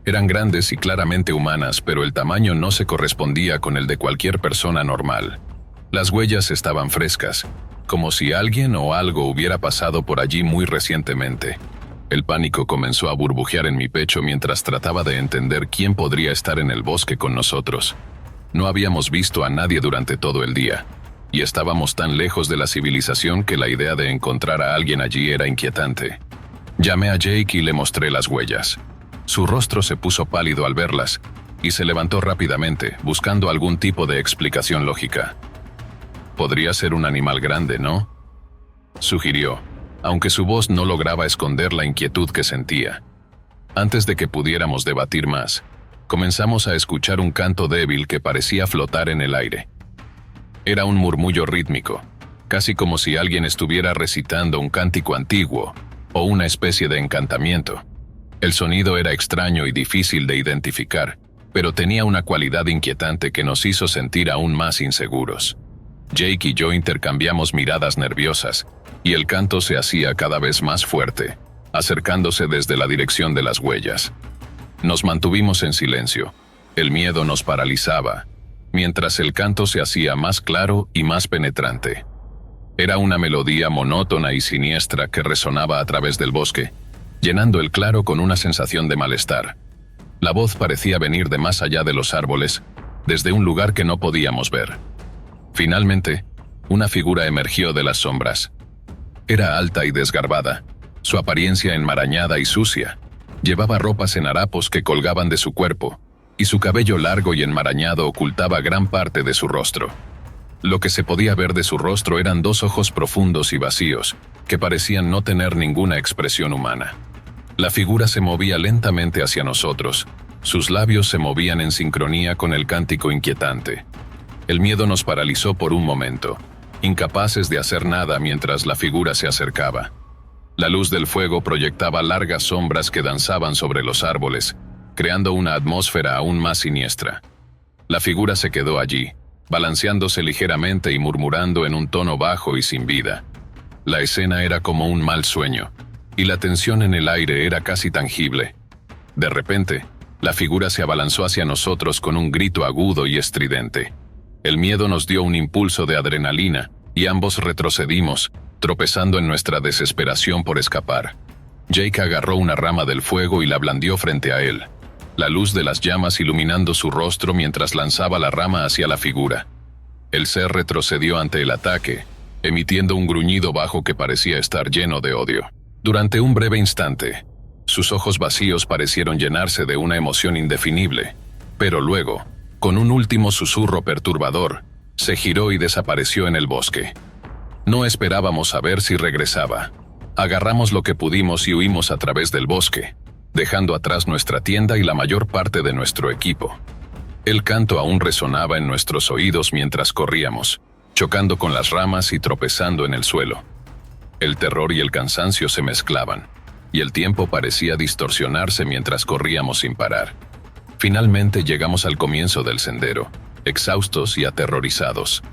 Eran grandes y claramente humanas, pero el tamaño no se correspondía con el de cualquier persona normal. Las huellas estaban frescas, como si alguien o algo hubiera pasado por allí muy recientemente. El pánico comenzó a burbujear en mi pecho mientras trataba de entender quién podría estar en el bosque con nosotros. No habíamos visto a nadie durante todo el día, y estábamos tan lejos de la civilización que la idea de encontrar a alguien allí era inquietante. Llamé a Jake y le mostré las huellas. Su rostro se puso pálido al verlas, y se levantó rápidamente, buscando algún tipo de explicación lógica. «Podría ser un animal grande, ¿no?», sugirió, aunque su voz no lograba esconder la inquietud que sentía. Antes de que pudiéramos debatir más, comenzamos a escuchar un canto débil que parecía flotar en el aire. Era un murmullo rítmico, casi como si alguien estuviera recitando un cántico antiguo o una especie de encantamiento. El sonido era extraño y difícil de identificar, pero tenía una cualidad inquietante que nos hizo sentir aún más inseguros. Jake y yo intercambiamos miradas nerviosas, y el canto se hacía cada vez más fuerte, acercándose desde la dirección de las huellas. Nos mantuvimos en silencio. El miedo nos paralizaba, mientras el canto se hacía más claro y más penetrante. Era una melodía monótona y siniestra que resonaba a través del bosque, llenando el claro con una sensación de malestar. La voz parecía venir de más allá de los árboles, desde un lugar que no podíamos ver. Finalmente, una figura emergió de las sombras. Era alta y desgarbada, su apariencia enmarañada y sucia. Llevaba ropas en harapos que colgaban de su cuerpo, y su cabello largo y enmarañado ocultaba gran parte de su rostro. Lo que se podía ver de su rostro eran dos ojos profundos y vacíos, que parecían no tener ninguna expresión humana. La figura se movía lentamente hacia nosotros. Sus labios se movían en sincronía con el cántico inquietante. El miedo nos paralizó por un momento, incapaces de hacer nada mientras la figura se acercaba. La luz del fuego proyectaba largas sombras que danzaban sobre los árboles, creando una atmósfera aún más siniestra. La figura se quedó allí, balanceándose ligeramente y murmurando en un tono bajo y sin vida. La escena era como un mal sueño, y la tensión en el aire era casi tangible. De repente, la figura se abalanzó hacia nosotros con un grito agudo y estridente. El miedo nos dio un impulso de adrenalina, y ambos retrocedimos, tropezando en nuestra desesperación por escapar. Jake agarró una rama del fuego y la blandió frente a él, la luz de las llamas iluminando su rostro mientras lanzaba la rama hacia la figura. El ser retrocedió ante el ataque, emitiendo un gruñido bajo que parecía estar lleno de odio. Durante un breve instante, sus ojos vacíos parecieron llenarse de una emoción indefinible, pero luego, con un último susurro perturbador, se giró y desapareció en el bosque. No esperábamos saber si regresaba. Agarramos lo que pudimos y huimos a través del bosque, dejando atrás nuestra tienda y la mayor parte de nuestro equipo. El canto aún resonaba en nuestros oídos mientras corríamos, chocando con las ramas y tropezando en el suelo. El terror y el cansancio se mezclaban, y el tiempo parecía distorsionarse mientras corríamos sin parar. Finalmente llegamos al comienzo del sendero, exhaustos y aterrorizados.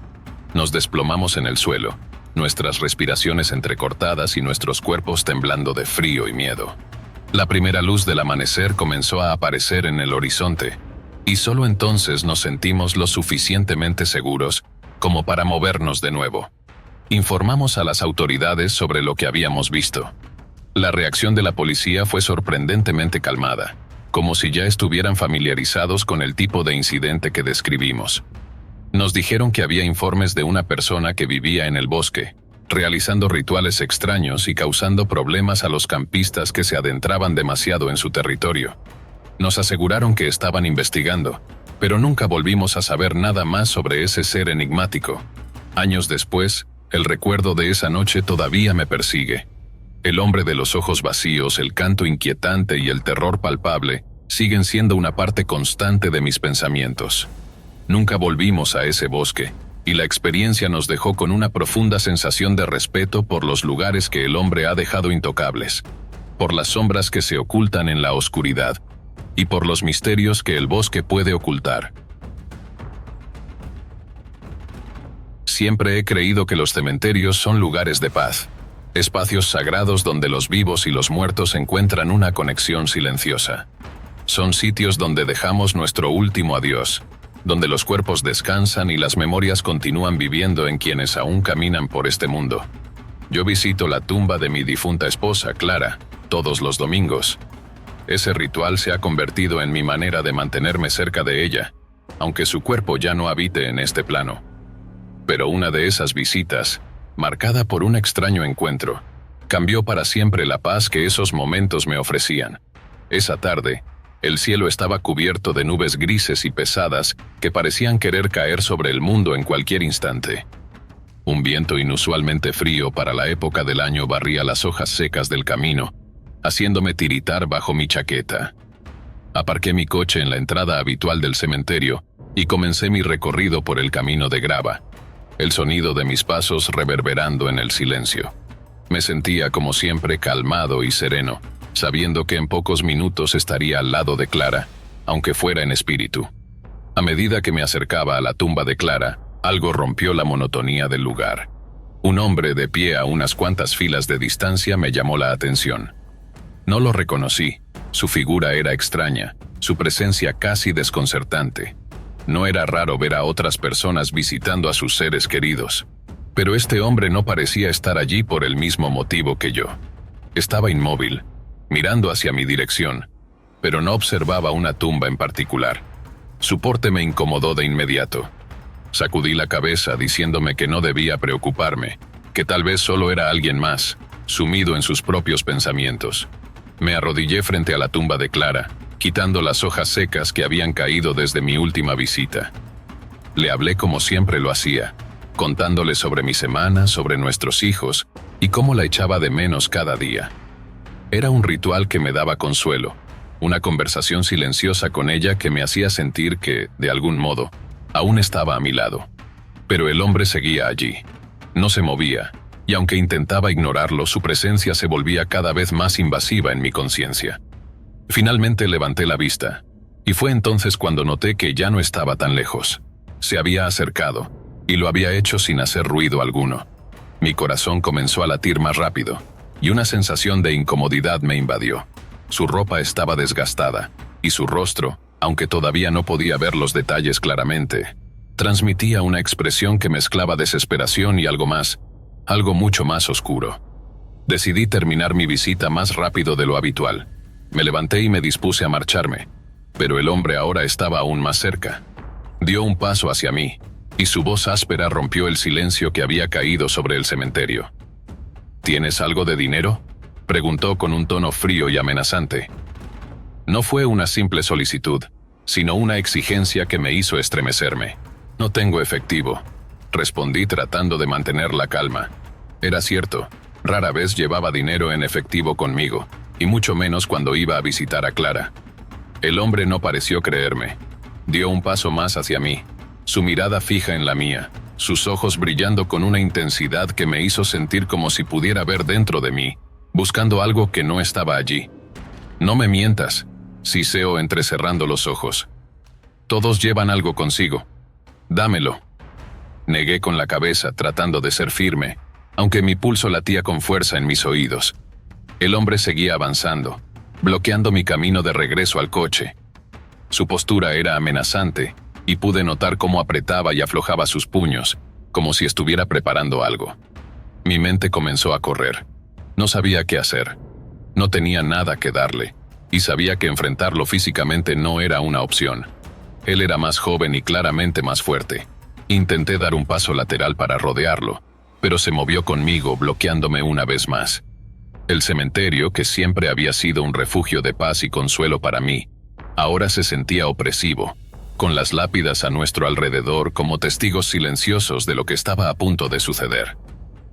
Nos desplomamos en el suelo, nuestras respiraciones entrecortadas y nuestros cuerpos temblando de frío y miedo. La primera luz del amanecer comenzó a aparecer en el horizonte, y solo entonces nos sentimos lo suficientemente seguros como para movernos de nuevo. Informamos a las autoridades sobre lo que habíamos visto. La reacción de la policía fue sorprendentemente calmada, como si ya estuvieran familiarizados con el tipo de incidente que describimos. Nos dijeron que había informes de una persona que vivía en el bosque, realizando rituales extraños y causando problemas a los campistas que se adentraban demasiado en su territorio. Nos aseguraron que estaban investigando, pero nunca volvimos a saber nada más sobre ese ser enigmático. Años después, el recuerdo de esa noche todavía me persigue. El hombre de los ojos vacíos, el canto inquietante y el terror palpable siguen siendo una parte constante de mis pensamientos. Nunca volvimos a ese bosque, y la experiencia nos dejó con una profunda sensación de respeto por los lugares que el hombre ha dejado intocables, por las sombras que se ocultan en la oscuridad, y por los misterios que el bosque puede ocultar. Siempre he creído que los cementerios son lugares de paz, espacios sagrados donde los vivos y los muertos encuentran una conexión silenciosa. Son sitios donde dejamos nuestro último adiós, donde los cuerpos descansan y las memorias continúan viviendo en quienes aún caminan por este mundo. Yo visito la tumba de mi difunta esposa, Clara, todos los domingos. Ese ritual se ha convertido en mi manera de mantenerme cerca de ella, aunque su cuerpo ya no habite en este plano. Pero una de esas visitas, marcada por un extraño encuentro, cambió para siempre la paz que esos momentos me ofrecían. Esa tarde, el cielo estaba cubierto de nubes grises y pesadas que parecían querer caer sobre el mundo en cualquier instante. Un viento inusualmente frío para la época del año barría las hojas secas del camino, haciéndome tiritar bajo mi chaqueta. Aparqué mi coche en la entrada habitual del cementerio y comencé mi recorrido por el camino de grava, el sonido de mis pasos reverberando en el silencio. Me sentía como siempre calmado y sereno, sabiendo que en pocos minutos estaría al lado de Clara, aunque fuera en espíritu. A medida que me acercaba a la tumba de Clara, algo rompió la monotonía del lugar. Un hombre de pie a unas cuantas filas de distancia me llamó la atención. No lo reconocí, su figura era extraña, su presencia casi desconcertante. No era raro ver a otras personas visitando a sus seres queridos, pero este hombre no parecía estar allí por el mismo motivo que yo. Estaba inmóvil, mirando hacia mi dirección, pero no observaba una tumba en particular. Su porte me incomodó de inmediato. Sacudí la cabeza diciéndome que no debía preocuparme, que tal vez solo era alguien más, sumido en sus propios pensamientos. Me arrodillé frente a la tumba de Clara, quitando las hojas secas que habían caído desde mi última visita. Le hablé como siempre lo hacía, contándole sobre mi semana, sobre nuestros hijos y cómo la echaba de menos cada día. Era un ritual que me daba consuelo, una conversación silenciosa con ella que me hacía sentir que, de algún modo, aún estaba a mi lado. Pero el hombre seguía allí. No se movía, y aunque intentaba ignorarlo, su presencia se volvía cada vez más invasiva en mi conciencia. Finalmente levanté la vista, y fue entonces cuando noté que ya no estaba tan lejos. Se había acercado, y lo había hecho sin hacer ruido alguno. Mi corazón comenzó a latir más rápido, y una sensación de incomodidad me invadió. Su ropa estaba desgastada, y su rostro, aunque todavía no podía ver los detalles claramente, transmitía una expresión que mezclaba desesperación y algo más, algo mucho más oscuro. Decidí terminar mi visita más rápido de lo habitual. Me levanté y me dispuse a marcharme, pero el hombre ahora estaba aún más cerca. Dio un paso hacia mí, y su voz áspera rompió el silencio que había caído sobre el cementerio. ¿Tienes algo de dinero?, preguntó con un tono frío y amenazante. No fue una simple solicitud, sino una exigencia que me hizo estremecerme. No tengo efectivo, respondí tratando de mantener la calma. Era cierto, rara vez llevaba dinero en efectivo conmigo, y mucho menos cuando iba a visitar a Clara. El hombre no pareció creerme. Dio un paso más hacia mí, su mirada fija en la mía, sus ojos brillando con una intensidad que me hizo sentir como si pudiera ver dentro de mí, buscando algo que no estaba allí. No me mientas, siseó entrecerrando los ojos. Todos llevan algo consigo. Dámelo. Negué con la cabeza, tratando de ser firme, aunque mi pulso latía con fuerza en mis oídos. El hombre seguía avanzando, bloqueando mi camino de regreso al coche. Su postura era amenazante, y pude notar cómo apretaba y aflojaba sus puños, como si estuviera preparando algo. Mi mente comenzó a correr. No sabía qué hacer. No tenía nada que darle, y sabía que enfrentarlo físicamente no era una opción. Él era más joven y claramente más fuerte. Intenté dar un paso lateral para rodearlo, pero se movió conmigo, bloqueándome una vez más. El cementerio, que siempre había sido un refugio de paz y consuelo para mí, ahora se sentía opresivo, con las lápidas a nuestro alrededor como testigos silenciosos de lo que estaba a punto de suceder.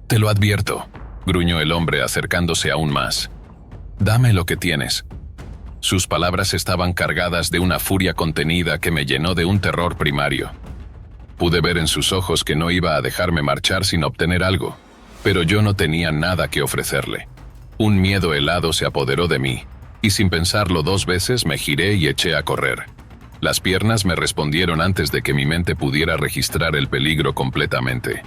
«Te lo advierto», gruñó el hombre acercándose aún más. «Dame lo que tienes». Sus palabras estaban cargadas de una furia contenida que me llenó de un terror primario. Pude ver en sus ojos que no iba a dejarme marchar sin obtener algo, pero yo no tenía nada que ofrecerle. Un miedo helado se apoderó de mí, y sin pensarlo 2 veces me giré y eché a correr. Las piernas me respondieron antes de que mi mente pudiera registrar el peligro completamente.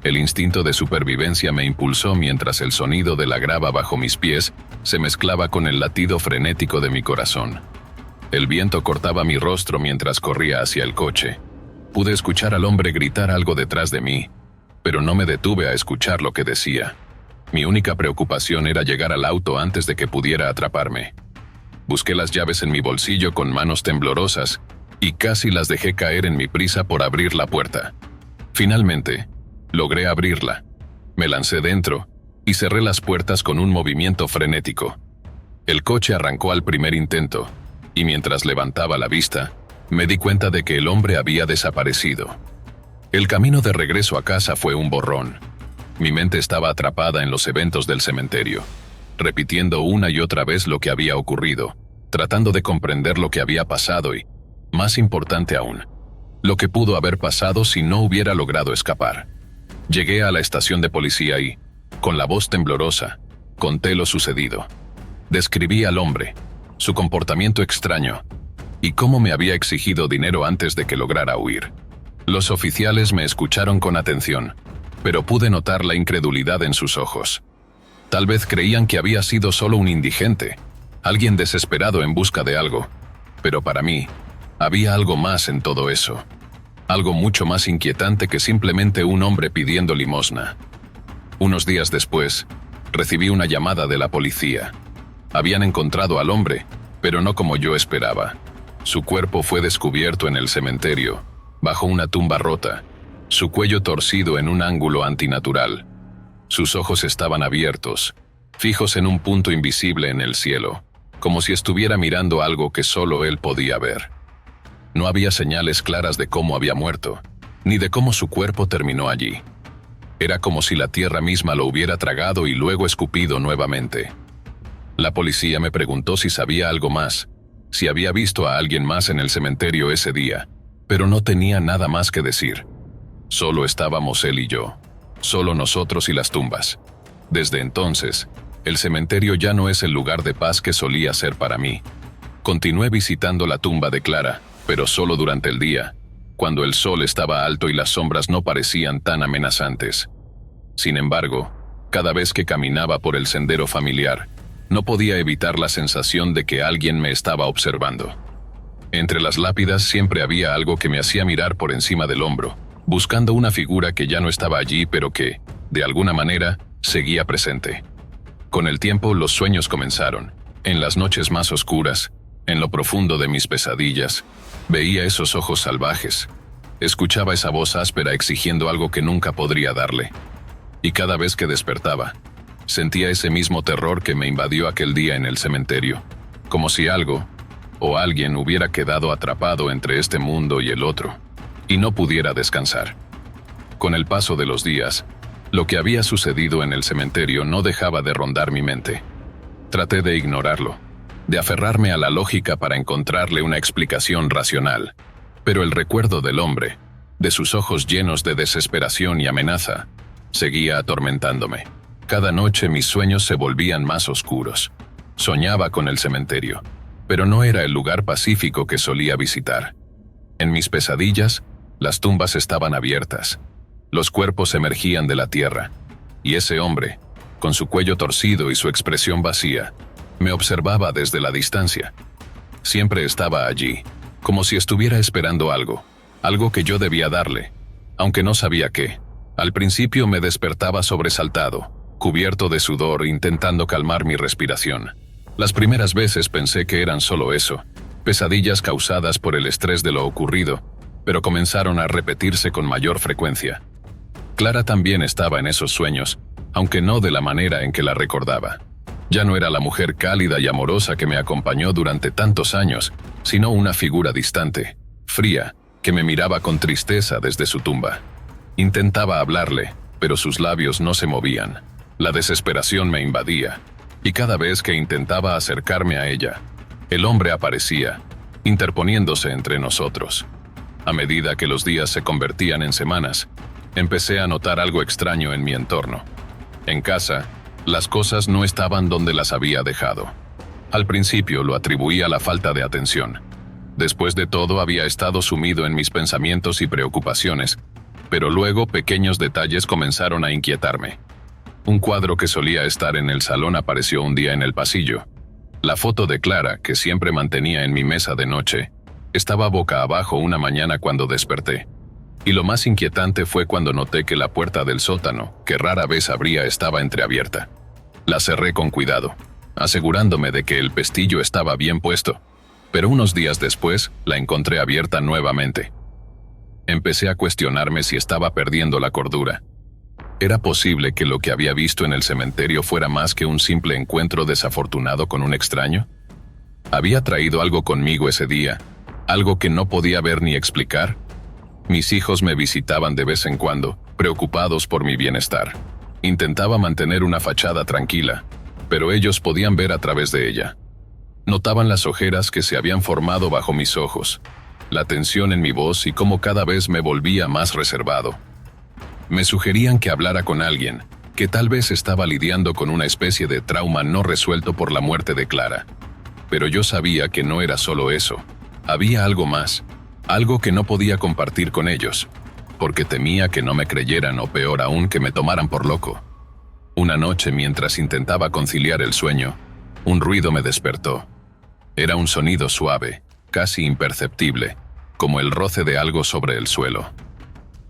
El instinto de supervivencia me impulsó mientras el sonido de la grava bajo mis pies se mezclaba con el latido frenético de mi corazón. El viento cortaba mi rostro mientras corría hacia el coche. Pude escuchar al hombre gritar algo detrás de mí, pero no me detuve a escuchar lo que decía. Mi única preocupación era llegar al auto antes de que pudiera atraparme. Busqué las llaves en mi bolsillo con manos temblorosas y casi las dejé caer en mi prisa por abrir la puerta. Finalmente, logré abrirla. Me lancé dentro y cerré las puertas con un movimiento frenético. El coche arrancó al primer intento, y mientras levantaba la vista, me di cuenta de que el hombre había desaparecido. El camino de regreso a casa fue un borrón. Mi mente estaba atrapada en los eventos del cementerio, repitiendo una y otra vez lo que había ocurrido, tratando de comprender lo que había pasado y, más importante aún, lo que pudo haber pasado si no hubiera logrado escapar. Llegué a la estación de policía y, con la voz temblorosa, conté lo sucedido. Describí al hombre, su comportamiento extraño, y cómo me había exigido dinero antes de que lograra huir. Los oficiales me escucharon con atención, pero pude notar la incredulidad en sus ojos. Tal vez creían que había sido solo un indigente, alguien desesperado en busca de algo, pero para mí, había algo más en todo eso. Algo mucho más inquietante que simplemente un hombre pidiendo limosna. Unos días después, recibí una llamada de la policía. Habían encontrado al hombre, pero no como yo esperaba. Su cuerpo fue descubierto en el cementerio, bajo una tumba rota, su cuello torcido en un ángulo antinatural. Sus ojos estaban abiertos, fijos en un punto invisible en el cielo, como si estuviera mirando algo que solo él podía ver. No había señales claras de cómo había muerto, ni de cómo su cuerpo terminó allí. Era como si la tierra misma lo hubiera tragado y luego escupido nuevamente. La policía me preguntó si sabía algo más, si había visto a alguien más en el cementerio ese día, pero no tenía nada más que decir. Solo estábamos él y yo, solo nosotros y las tumbas. Desde entonces, el cementerio ya no es el lugar de paz que solía ser para mí. Continué visitando la tumba de Clara, pero solo durante el día, cuando el sol estaba alto y las sombras no parecían tan amenazantes. Sin embargo, cada vez que caminaba por el sendero familiar, no podía evitar la sensación de que alguien me estaba observando. Entre las lápidas siempre había algo que me hacía mirar por encima del hombro, buscando una figura que ya no estaba allí, pero que, de alguna manera, seguía presente. Con el tiempo, los sueños comenzaron. En las noches más oscuras, en lo profundo de mis pesadillas, veía esos ojos salvajes. Escuchaba esa voz áspera exigiendo algo que nunca podría darle. Y cada vez que despertaba, sentía ese mismo terror que me invadió aquel día en el cementerio, como si algo o alguien hubiera quedado atrapado entre este mundo y el otro, y no pudiera descansar. Con el paso de los días, lo que había sucedido en el cementerio no dejaba de rondar mi mente. Traté de ignorarlo, de aferrarme a la lógica para encontrarle una explicación racional, pero el recuerdo del hombre, de sus ojos llenos de desesperación y amenaza, seguía atormentándome. Cada noche mis sueños se volvían más oscuros. Soñaba con el cementerio, pero no era el lugar pacífico que solía visitar. En mis pesadillas, las tumbas estaban abiertas. Los cuerpos emergían de la tierra, y ese hombre, con su cuello torcido y su expresión vacía, me observaba desde la distancia. Siempre estaba allí, como si estuviera esperando algo que yo debía darle, aunque no sabía qué. Al principio me despertaba sobresaltado, cubierto de sudor, intentando calmar mi respiración. Las primeras veces pensé que eran solo eso, pesadillas causadas por el estrés de lo ocurrido, pero comenzaron a repetirse con mayor frecuencia. Clara también estaba en esos sueños, aunque no de la manera en que la recordaba. Ya no era la mujer cálida y amorosa que me acompañó durante tantos años, sino una figura distante, fría, que me miraba con tristeza desde su tumba. Intentaba hablarle, pero sus labios no se movían. La desesperación me invadía, y cada vez que intentaba acercarme a ella, el hombre aparecía, interponiéndose entre nosotros. A medida que los días se convertían en semanas, empecé a notar algo extraño en mi entorno. En casa, las cosas no estaban donde las había dejado. Al principio lo atribuía a la falta de atención. Después de todo, había estado sumido en mis pensamientos y preocupaciones, pero luego pequeños detalles comenzaron a inquietarme. Un cuadro que solía estar en el salón apareció un día en el pasillo. La foto de Clara, que siempre mantenía en mi mesa de noche, estaba boca abajo una mañana cuando desperté. Y lo más inquietante fue cuando noté que la puerta del sótano, que rara vez abría, estaba entreabierta. La cerré con cuidado, asegurándome de que el pestillo estaba bien puesto, pero unos días después la encontré abierta nuevamente. Empecé a cuestionarme si estaba perdiendo la cordura. ¿Era posible que lo que había visto en el cementerio fuera más que un simple encuentro desafortunado con un extraño? ¿Había traído algo conmigo ese día, algo que no podía ver ni explicar? Mis hijos me visitaban de vez en cuando, preocupados por mi bienestar. Intentaba mantener una fachada tranquila, pero ellos podían ver a través de ella. Notaban las ojeras que se habían formado bajo mis ojos, la tensión en mi voz y cómo cada vez me volvía más reservado. Me sugerían que hablara con alguien, que tal vez estaba lidiando con una especie de trauma no resuelto por la muerte de Clara. Pero yo sabía que no era solo eso. Había algo más, algo que no podía compartir con ellos, porque temía que no me creyeran o peor aún que me tomaran por loco. Una noche, mientras intentaba conciliar el sueño, un ruido me despertó. Era un sonido suave, casi imperceptible, como el roce de algo sobre el suelo.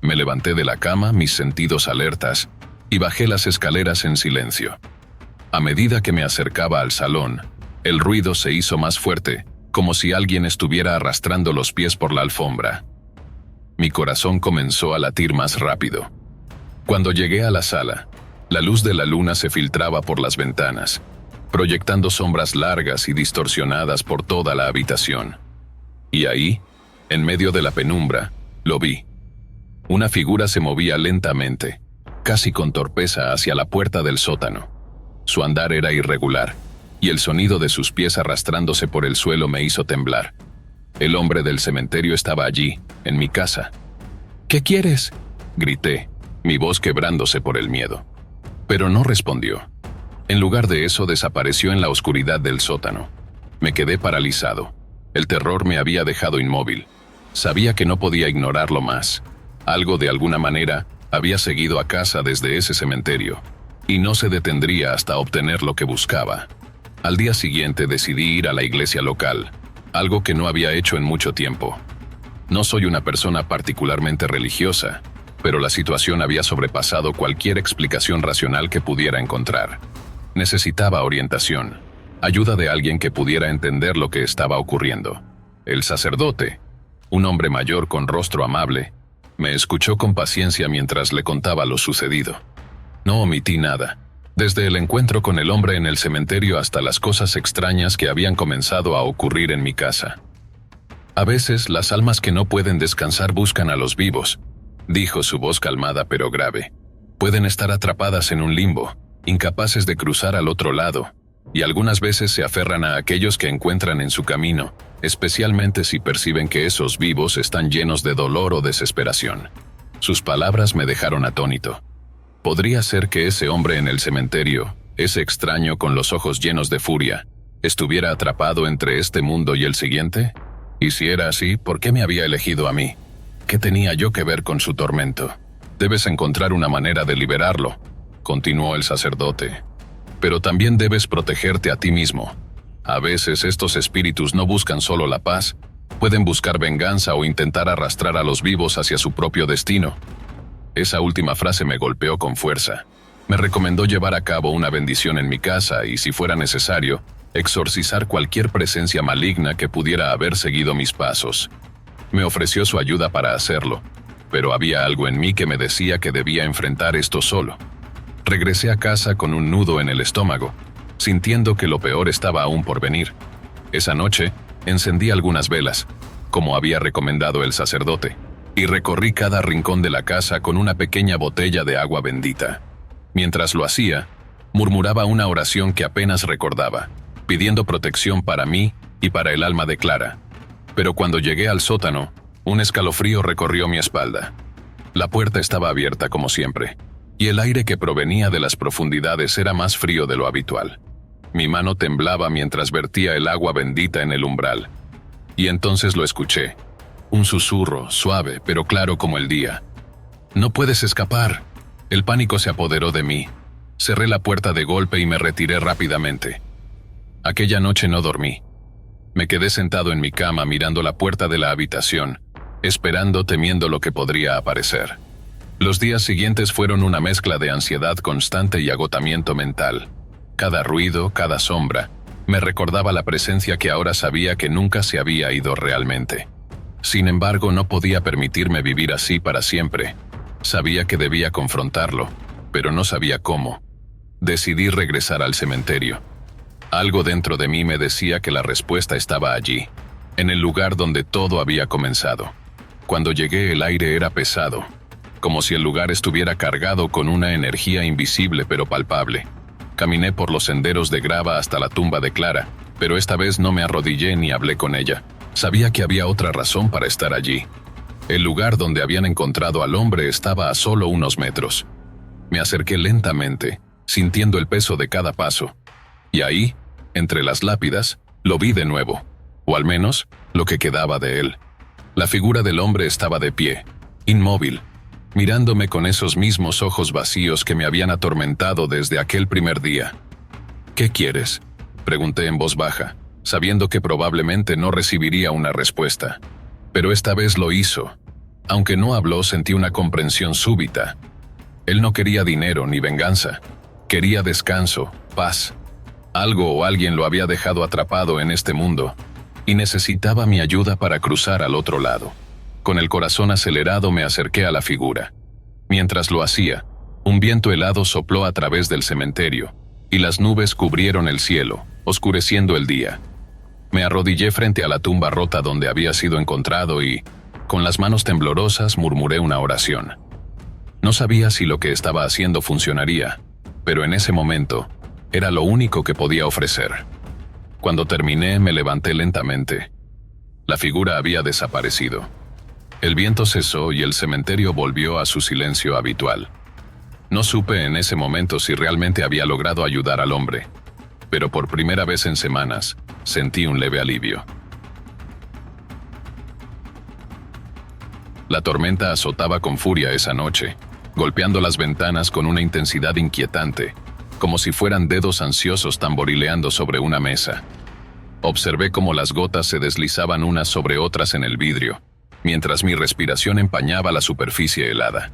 Me levanté de la cama, mis sentidos alertas, y bajé las escaleras en silencio. A medida que me acercaba al salón, el ruido se hizo más fuerte, como si alguien estuviera arrastrando los pies por la alfombra. Mi corazón comenzó a latir más rápido. Cuando llegué a la sala, la luz de la luna se filtraba por las ventanas, proyectando sombras largas y distorsionadas por toda la habitación. Y ahí, en medio de la penumbra, lo vi. Una figura se movía lentamente, casi con torpeza, hacia la puerta del sótano. Su andar era irregular, y el sonido de sus pies arrastrándose por el suelo me hizo temblar. El hombre del cementerio estaba allí, en mi casa. «¿Qué quieres?», grité, mi voz quebrándose por el miedo. Pero no respondió. En lugar de eso, desapareció en la oscuridad del sótano. Me quedé paralizado. El terror me había dejado inmóvil. Sabía que no podía ignorarlo más. Algo, de alguna manera, había seguido a casa desde ese cementerio, y no se detendría hasta obtener lo que buscaba. Al día siguiente decidí ir a la iglesia local, algo que no había hecho en mucho tiempo. No soy una persona particularmente religiosa, pero la situación había sobrepasado cualquier explicación racional que pudiera encontrar. Necesitaba orientación, ayuda de alguien que pudiera entender lo que estaba ocurriendo. El sacerdote, un hombre mayor con rostro amable, me escuchó con paciencia mientras le contaba lo sucedido. No omití nada, desde el encuentro con el hombre en el cementerio hasta las cosas extrañas que habían comenzado a ocurrir en mi casa. «A veces las almas que no pueden descansar buscan a los vivos», dijo, su voz calmada pero grave. «Pueden estar atrapadas en un limbo, incapaces de cruzar al otro lado, y algunas veces se aferran a aquellos que encuentran en su camino, especialmente si perciben que esos vivos están llenos de dolor o desesperación». Sus palabras me dejaron atónito. ¿Podría ser que ese hombre en el cementerio, ese extraño con los ojos llenos de furia, estuviera atrapado entre este mundo y el siguiente? Y si era así, ¿por qué me había elegido a mí? ¿Qué tenía yo que ver con su tormento? «Debes encontrar una manera de liberarlo», continuó el sacerdote. «Pero también debes protegerte a ti mismo. A veces estos espíritus no buscan solo la paz, pueden buscar venganza o intentar arrastrar a los vivos hacia su propio destino». Esa última frase me golpeó con fuerza. Me recomendó llevar a cabo una bendición en mi casa y, si fuera necesario, exorcizar cualquier presencia maligna que pudiera haber seguido mis pasos. Me ofreció su ayuda para hacerlo, pero había algo en mí que me decía que debía enfrentar esto solo. Regresé a casa con un nudo en el estómago, sintiendo que lo peor estaba aún por venir. Esa noche, encendí algunas velas, como había recomendado el sacerdote, y recorrí cada rincón de la casa con una pequeña botella de agua bendita. Mientras lo hacía, murmuraba una oración que apenas recordaba, pidiendo protección para mí y para el alma de Clara. Pero cuando llegué al sótano, un escalofrío recorrió mi espalda. La puerta estaba abierta como siempre, y el aire que provenía de las profundidades era más frío de lo habitual. Mi mano temblaba mientras vertía el agua bendita en el umbral. Y entonces lo escuché. Un susurro, suave pero claro como el día. «No puedes escapar». El pánico se apoderó de mí. Cerré la puerta de golpe y me retiré rápidamente. Aquella noche no dormí. Me quedé sentado en mi cama mirando la puerta de la habitación, esperando, temiendo lo que podría aparecer. Los días siguientes fueron una mezcla de ansiedad constante y agotamiento mental. Cada ruido, cada sombra, me recordaba la presencia que ahora sabía que nunca se había ido realmente. Sin embargo, no podía permitirme vivir así para siempre. Sabía que debía confrontarlo, pero no sabía cómo. Decidí regresar al cementerio. Algo dentro de mí me decía que la respuesta estaba allí, en el lugar donde todo había comenzado. Cuando llegué, el aire era pesado, como si el lugar estuviera cargado con una energía invisible pero palpable. Caminé por los senderos de grava hasta la tumba de Clara, pero esta vez no me arrodillé ni hablé con ella. Sabía que había otra razón para estar allí. El lugar donde habían encontrado al hombre estaba a solo unos metros. Me acerqué lentamente, sintiendo el peso de cada paso. Y ahí, entre las lápidas, lo vi de nuevo, o al menos, lo que quedaba de él. La figura del hombre estaba de pie, inmóvil, mirándome con esos mismos ojos vacíos que me habían atormentado desde aquel primer día. «¿Qué quieres?», pregunté en voz baja, sabiendo que probablemente no recibiría una respuesta. Pero esta vez lo hizo. Aunque no habló, sentí una comprensión súbita. Él no quería dinero ni venganza. Quería descanso, paz. Algo o alguien lo había dejado atrapado en este mundo. y necesitaba mi ayuda para cruzar al otro lado. Con el corazón acelerado me acerqué a la figura. Mientras lo hacía, un viento helado sopló a través del cementerio, y las nubes cubrieron el cielo, oscureciendo el día. Me arrodillé frente a la tumba rota donde había sido encontrado y, con las manos temblorosas, murmuré una oración. No sabía si lo que estaba haciendo funcionaría, pero en ese momento, era lo único que podía ofrecer. Cuando terminé, me levanté lentamente. La figura había desaparecido. El viento cesó y el cementerio volvió a su silencio habitual. No supe en ese momento si realmente había logrado ayudar al hombre, pero por primera vez en semanas, sentí un leve alivio. La tormenta azotaba con furia esa noche, golpeando las ventanas con una intensidad inquietante, como si fueran dedos ansiosos tamborileando sobre una mesa. Observé cómo las gotas se deslizaban unas sobre otras en el vidrio, mientras mi respiración empañaba la superficie helada.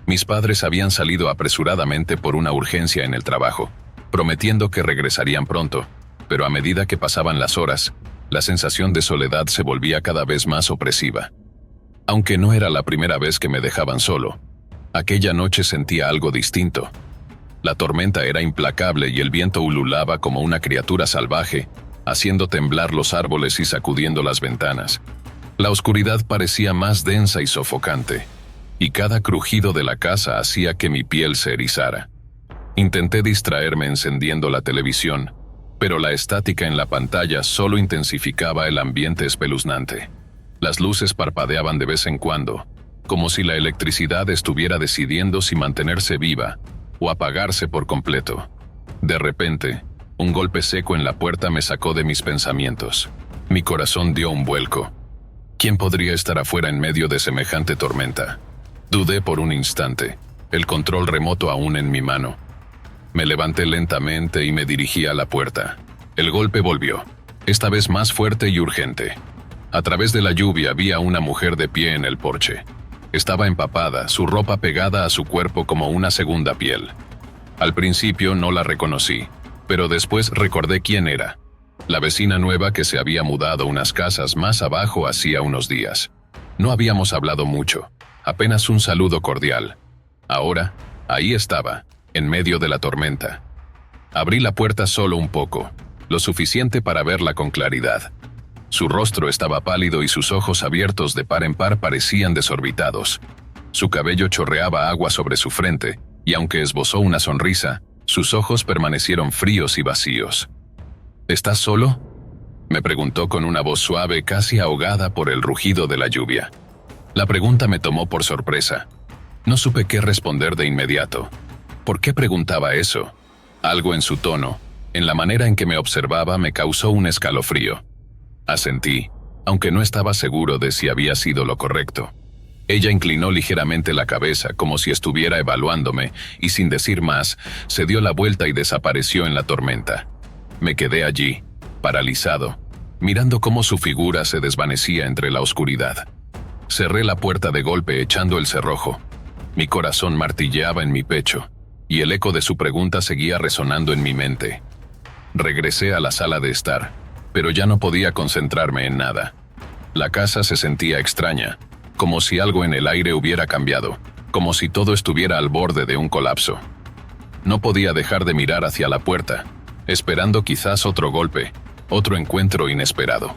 Mis padres habían salido apresuradamente por una urgencia en el trabajo, prometiendo que regresarían pronto, pero a medida que pasaban las horas, la sensación de soledad se volvía cada vez más opresiva. Aunque no era la primera vez que me dejaban solo, aquella noche sentía algo distinto. La tormenta era implacable y el viento ululaba como una criatura salvaje, haciendo temblar los árboles y sacudiendo las ventanas. La oscuridad parecía más densa y sofocante, y cada crujido de la casa hacía que mi piel se erizara. Intenté distraerme encendiendo la televisión, pero la estática en la pantalla solo intensificaba el ambiente espeluznante. Las luces parpadeaban de vez en cuando, como si la electricidad estuviera decidiendo si mantenerse viva o apagarse por completo. De repente, un golpe seco en la puerta me sacó de mis pensamientos. Mi corazón dio un vuelco. ¿Quién podría estar afuera en medio de semejante tormenta? Dudé por un instante, el control remoto aún en mi mano. Me levanté lentamente y me dirigí a la puerta. El golpe volvió, esta vez más fuerte y urgente. A través de la lluvia vi a una mujer de pie en el porche. Estaba empapada, su ropa pegada a su cuerpo como una segunda piel. Al principio no la reconocí, pero después recordé quién era. La vecina nueva que se había mudado unas casas más abajo hacía unos días. No habíamos hablado mucho, apenas un saludo cordial. Ahora, ahí estaba, en medio de la tormenta. Abrí la puerta solo un poco, lo suficiente para verla con claridad. Su rostro estaba pálido y sus ojos abiertos de par en par parecían desorbitados. Su cabello chorreaba agua sobre su frente, y aunque esbozó una sonrisa, sus ojos permanecieron fríos y vacíos. ¿Estás solo?, me preguntó con una voz suave, casi ahogada por el rugido de la lluvia. La pregunta me tomó por sorpresa. No supe qué responder de inmediato. ¿Por qué preguntaba eso? Algo en su tono, en la manera en que me observaba, me causó un escalofrío. Asentí, aunque no estaba seguro de si había sido lo correcto. Ella inclinó ligeramente la cabeza como si estuviera evaluándome y sin decir más, se dio la vuelta y desapareció en la tormenta. Me quedé allí, paralizado, mirando cómo su figura se desvanecía entre la oscuridad. Cerré la puerta de golpe echando el cerrojo. Mi corazón martilleaba en mi pecho, y el eco de su pregunta seguía resonando en mi mente. Regresé a la sala de estar, pero ya no podía concentrarme en nada. La casa se sentía extraña, como si algo en el aire hubiera cambiado, como si todo estuviera al borde de un colapso. No podía dejar de mirar hacia la puerta, esperando quizás otro golpe, otro encuentro inesperado.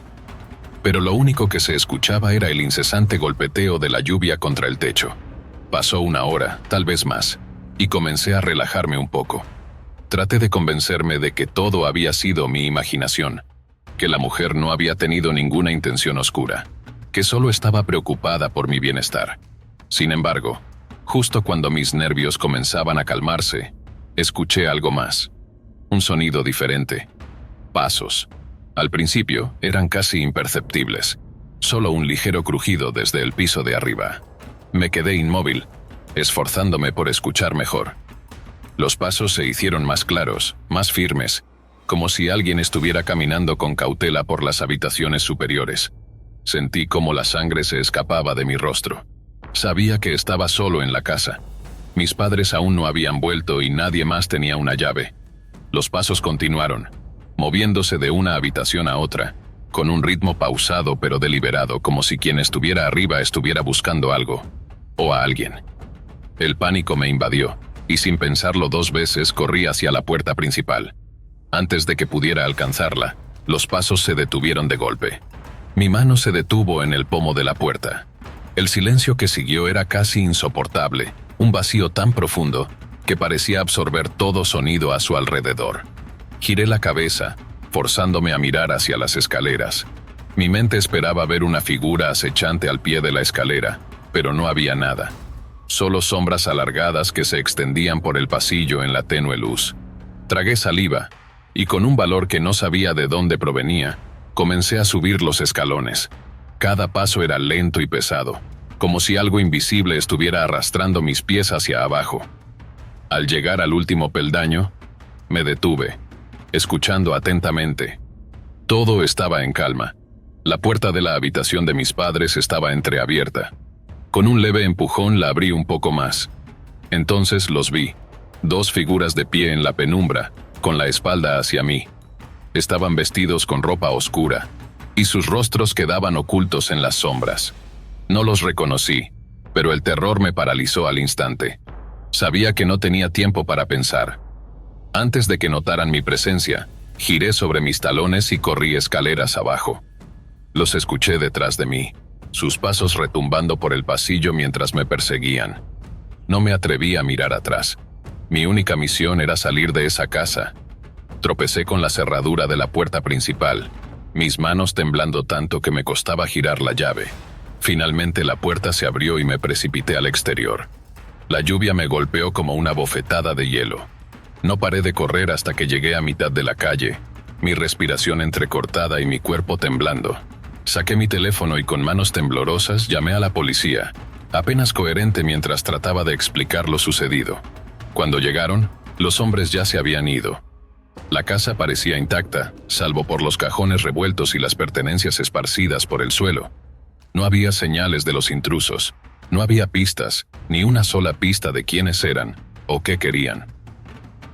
Pero lo único que se escuchaba era el incesante golpeteo de la lluvia contra el techo. Pasó una hora, tal vez más, y comencé a relajarme un poco. Traté de convencerme de que todo había sido mi imaginación, que la mujer no había tenido ninguna intención oscura, que solo estaba preocupada por mi bienestar. Sin embargo, justo cuando mis nervios comenzaban a calmarse, escuché algo más. Un sonido diferente. Pasos. Al principio eran casi imperceptibles, solo un ligero crujido desde el piso de arriba. Me quedé inmóvil, esforzándome por escuchar mejor. Los pasos se hicieron más claros, más firmes, como si alguien estuviera caminando con cautela por las habitaciones superiores. Sentí cómo la sangre se escapaba de mi rostro. Sabía que estaba solo en la casa. Mis padres aún no habían vuelto y nadie más tenía una llave. Los pasos continuaron, moviéndose de una habitación a otra, con un ritmo pausado pero deliberado, como si quien estuviera arriba estuviera buscando algo, o a alguien. El pánico me invadió, y sin pensarlo 2 veces corrí hacia la puerta principal. Antes de que pudiera alcanzarla, los pasos se detuvieron de golpe. Mi mano se detuvo en el pomo de la puerta. El silencio que siguió era casi insoportable, un vacío tan profundo que parecía absorber todo sonido a su alrededor. Giré la cabeza, forzándome a mirar hacia las escaleras. Mi mente esperaba ver una figura acechante al pie de la escalera, pero no había nada. Solo sombras alargadas que se extendían por el pasillo en la tenue luz. Tragué saliva, y con un valor que no sabía de dónde provenía, comencé a subir los escalones. Cada paso era lento y pesado, como si algo invisible estuviera arrastrando mis pies hacia abajo. Al llegar al último peldaño, me detuve, escuchando atentamente. Todo estaba en calma. La puerta de la habitación de mis padres estaba entreabierta. Con un leve empujón la abrí un poco más. Entonces los vi, 2 figuras de pie en la penumbra, con la espalda hacia mí. Estaban vestidos con ropa oscura, y sus rostros quedaban ocultos en las sombras. No los reconocí, pero el terror me paralizó al instante. Sabía que no tenía tiempo para pensar. Antes de que notaran mi presencia, giré sobre mis talones y corrí escaleras abajo. Los escuché detrás de mí, sus pasos retumbando por el pasillo mientras me perseguían. No me atreví a mirar atrás. Mi única misión era salir de esa casa. Tropecé con la cerradura de la puerta principal, mis manos temblando tanto que me costaba girar la llave. Finalmente la puerta se abrió y me precipité al exterior. La lluvia me golpeó como una bofetada de hielo. No paré de correr hasta que llegué a mitad de la calle, mi respiración entrecortada y mi cuerpo temblando. Saqué mi teléfono y con manos temblorosas llamé a la policía, apenas coherente mientras trataba de explicar lo sucedido. Cuando llegaron, los hombres ya se habían ido. La casa parecía intacta, salvo por los cajones revueltos y las pertenencias esparcidas por el suelo. No había señales de los intrusos, no había pistas, ni una sola pista de quiénes eran o qué querían.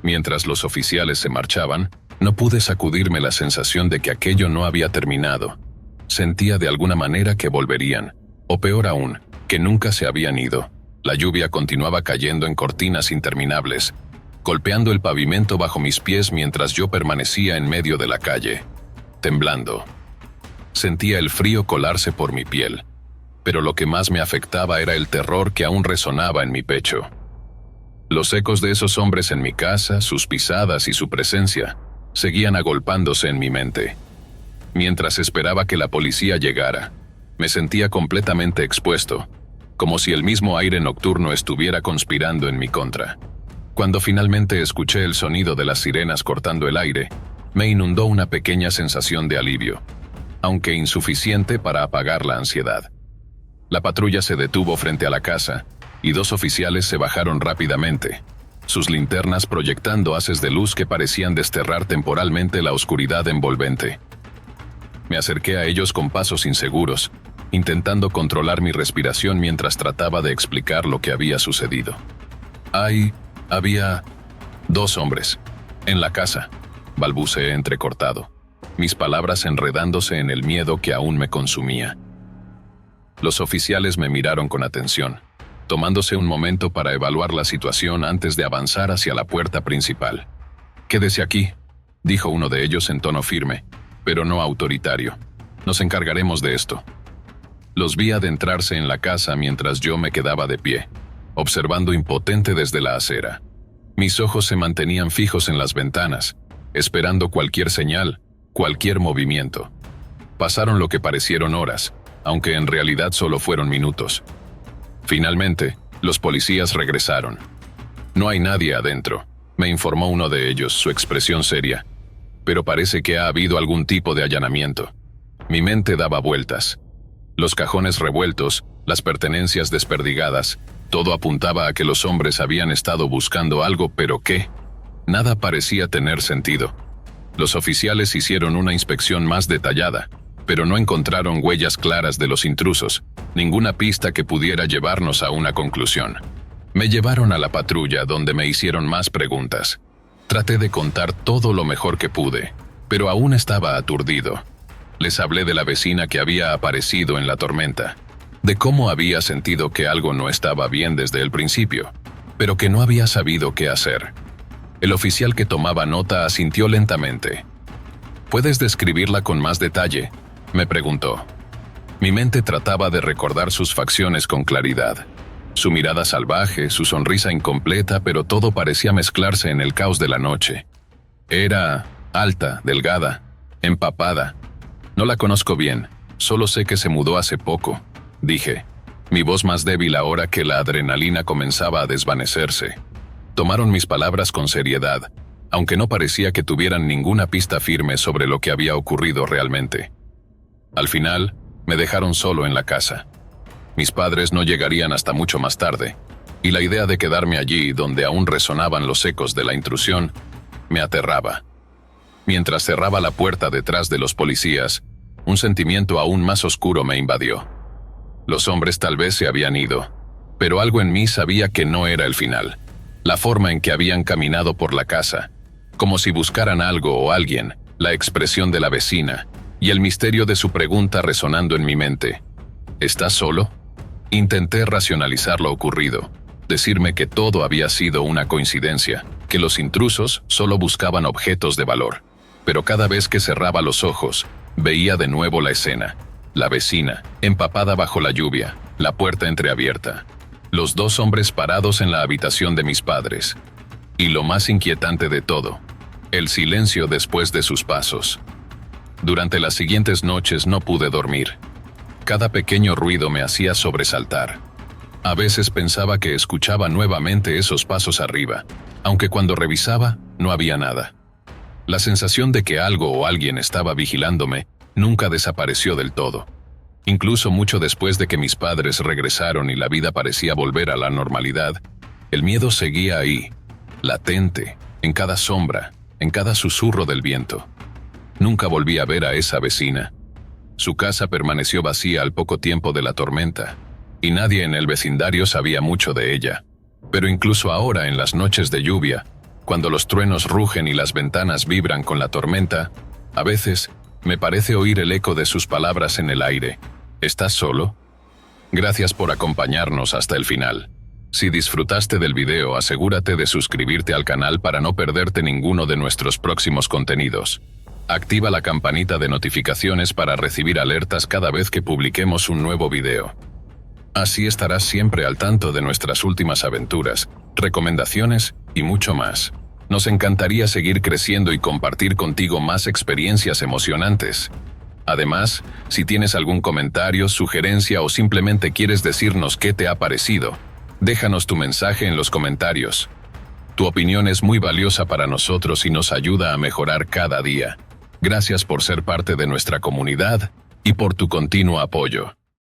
Mientras los oficiales se marchaban, no pude sacudirme la sensación de que aquello no había terminado. Sentía de alguna manera que volverían, o peor aún, que nunca se habían ido. La lluvia continuaba cayendo en cortinas interminables, golpeando el pavimento bajo mis pies mientras yo permanecía en medio de la calle, temblando. Sentía el frío colarse por mi piel, pero lo que más me afectaba era el terror que aún resonaba en mi pecho. Los ecos de esos hombres en mi casa, sus pisadas y su presencia, seguían agolpándose en mi mente. Mientras esperaba que la policía llegara, me sentía completamente expuesto, como si el mismo aire nocturno estuviera conspirando en mi contra. Cuando finalmente escuché el sonido de las sirenas cortando el aire, me inundó una pequeña sensación de alivio, aunque insuficiente para apagar la ansiedad. La patrulla se detuvo frente a la casa, y 2 oficiales se bajaron rápidamente, sus linternas proyectando haces de luz que parecían desterrar temporalmente la oscuridad envolvente. Me acerqué a ellos con pasos inseguros, intentando controlar mi respiración mientras trataba de explicar lo que había sucedido. Había 2 hombres en la casa, balbuceé entrecortado, mis palabras enredándose en el miedo que aún me consumía. Los oficiales me miraron con atención, tomándose un momento para evaluar la situación antes de avanzar hacia la puerta principal. «Quédese aquí», dijo uno de ellos en tono firme, pero no autoritario. «Nos encargaremos de esto». Los vi adentrarse en la casa mientras yo me quedaba de pie, observando impotente desde la acera. Mis ojos se mantenían fijos en las ventanas, esperando cualquier señal, cualquier movimiento. Pasaron lo que parecieron horas, aunque en realidad solo fueron minutos. Finalmente, los policías regresaron. «No hay nadie adentro», me informó uno de ellos, su expresión seria. «Pero parece que ha habido algún tipo de allanamiento». Mi mente daba vueltas. Los cajones revueltos, las pertenencias desperdigadas, todo apuntaba a que los hombres habían estado buscando algo, pero ¿qué? Nada parecía tener sentido. Los oficiales hicieron una inspección más detallada, pero no encontraron huellas claras de los intrusos, ninguna pista que pudiera llevarnos a una conclusión. Me llevaron a la patrulla, donde me hicieron más preguntas. Traté de contar todo lo mejor que pude, pero aún estaba aturdido. Les hablé de la vecina que había aparecido en la tormenta, de cómo había sentido que algo no estaba bien desde el principio, pero que no había sabido qué hacer. El oficial que tomaba nota asintió lentamente. ¿Puedes describirla con más detalle?, me preguntó. Mi mente trataba de recordar sus facciones con claridad. Su mirada salvaje, su sonrisa incompleta, pero todo parecía mezclarse en el caos de la noche. Era alta, delgada, empapada. No la conozco bien, solo sé que se mudó hace poco, dije, mi voz más débil ahora que la adrenalina comenzaba a desvanecerse. Tomaron mis palabras con seriedad, aunque no parecía que tuvieran ninguna pista firme sobre lo que había ocurrido realmente. Al final, me dejaron solo en la casa. Mis padres no llegarían hasta mucho más tarde, y la idea de quedarme allí, donde aún resonaban los ecos de la intrusión, me aterraba. Mientras cerraba la puerta detrás de los policías, un sentimiento aún más oscuro me invadió. Los hombres tal vez se habían ido, pero algo en mí sabía que no era el final. La forma en que habían caminado por la casa, como si buscaran algo o alguien, la expresión de la vecina, y el misterio de su pregunta resonando en mi mente. ¿Estás solo? Intenté racionalizar lo ocurrido, decirme que todo había sido una coincidencia, que los intrusos solo buscaban objetos de valor. Pero cada vez que cerraba los ojos, veía de nuevo la escena. La vecina, empapada bajo la lluvia, la puerta entreabierta. Los dos hombres parados en la habitación de mis padres. Y lo más inquietante de todo, el silencio después de sus pasos. Durante las siguientes noches no pude dormir. Cada pequeño ruido me hacía sobresaltar. A veces pensaba que escuchaba nuevamente esos pasos arriba, aunque cuando revisaba, no había nada. La sensación de que algo o alguien estaba vigilándome nunca desapareció del todo. Incluso mucho después de que mis padres regresaron y la vida parecía volver a la normalidad, el miedo seguía ahí, latente, en cada sombra, en cada susurro del viento. Nunca volví a ver a esa vecina. Su casa permaneció vacía al poco tiempo de la tormenta, y nadie en el vecindario sabía mucho de ella. Pero incluso ahora, en las noches de lluvia, cuando los truenos rugen y las ventanas vibran con la tormenta, a veces me parece oír el eco de sus palabras en el aire. ¿Estás solo? Gracias por acompañarnos hasta el final. Si disfrutaste del video, asegúrate de suscribirte al canal para no perderte ninguno de nuestros próximos contenidos. Activa la campanita de notificaciones para recibir alertas cada vez que publiquemos un nuevo video. Así estarás siempre al tanto de nuestras últimas aventuras, recomendaciones y mucho más. Nos encantaría seguir creciendo y compartir contigo más experiencias emocionantes. Además, si tienes algún comentario, sugerencia o simplemente quieres decirnos qué te ha parecido, déjanos tu mensaje en los comentarios. Tu opinión es muy valiosa para nosotros y nos ayuda a mejorar cada día. Gracias por ser parte de nuestra comunidad y por tu continuo apoyo.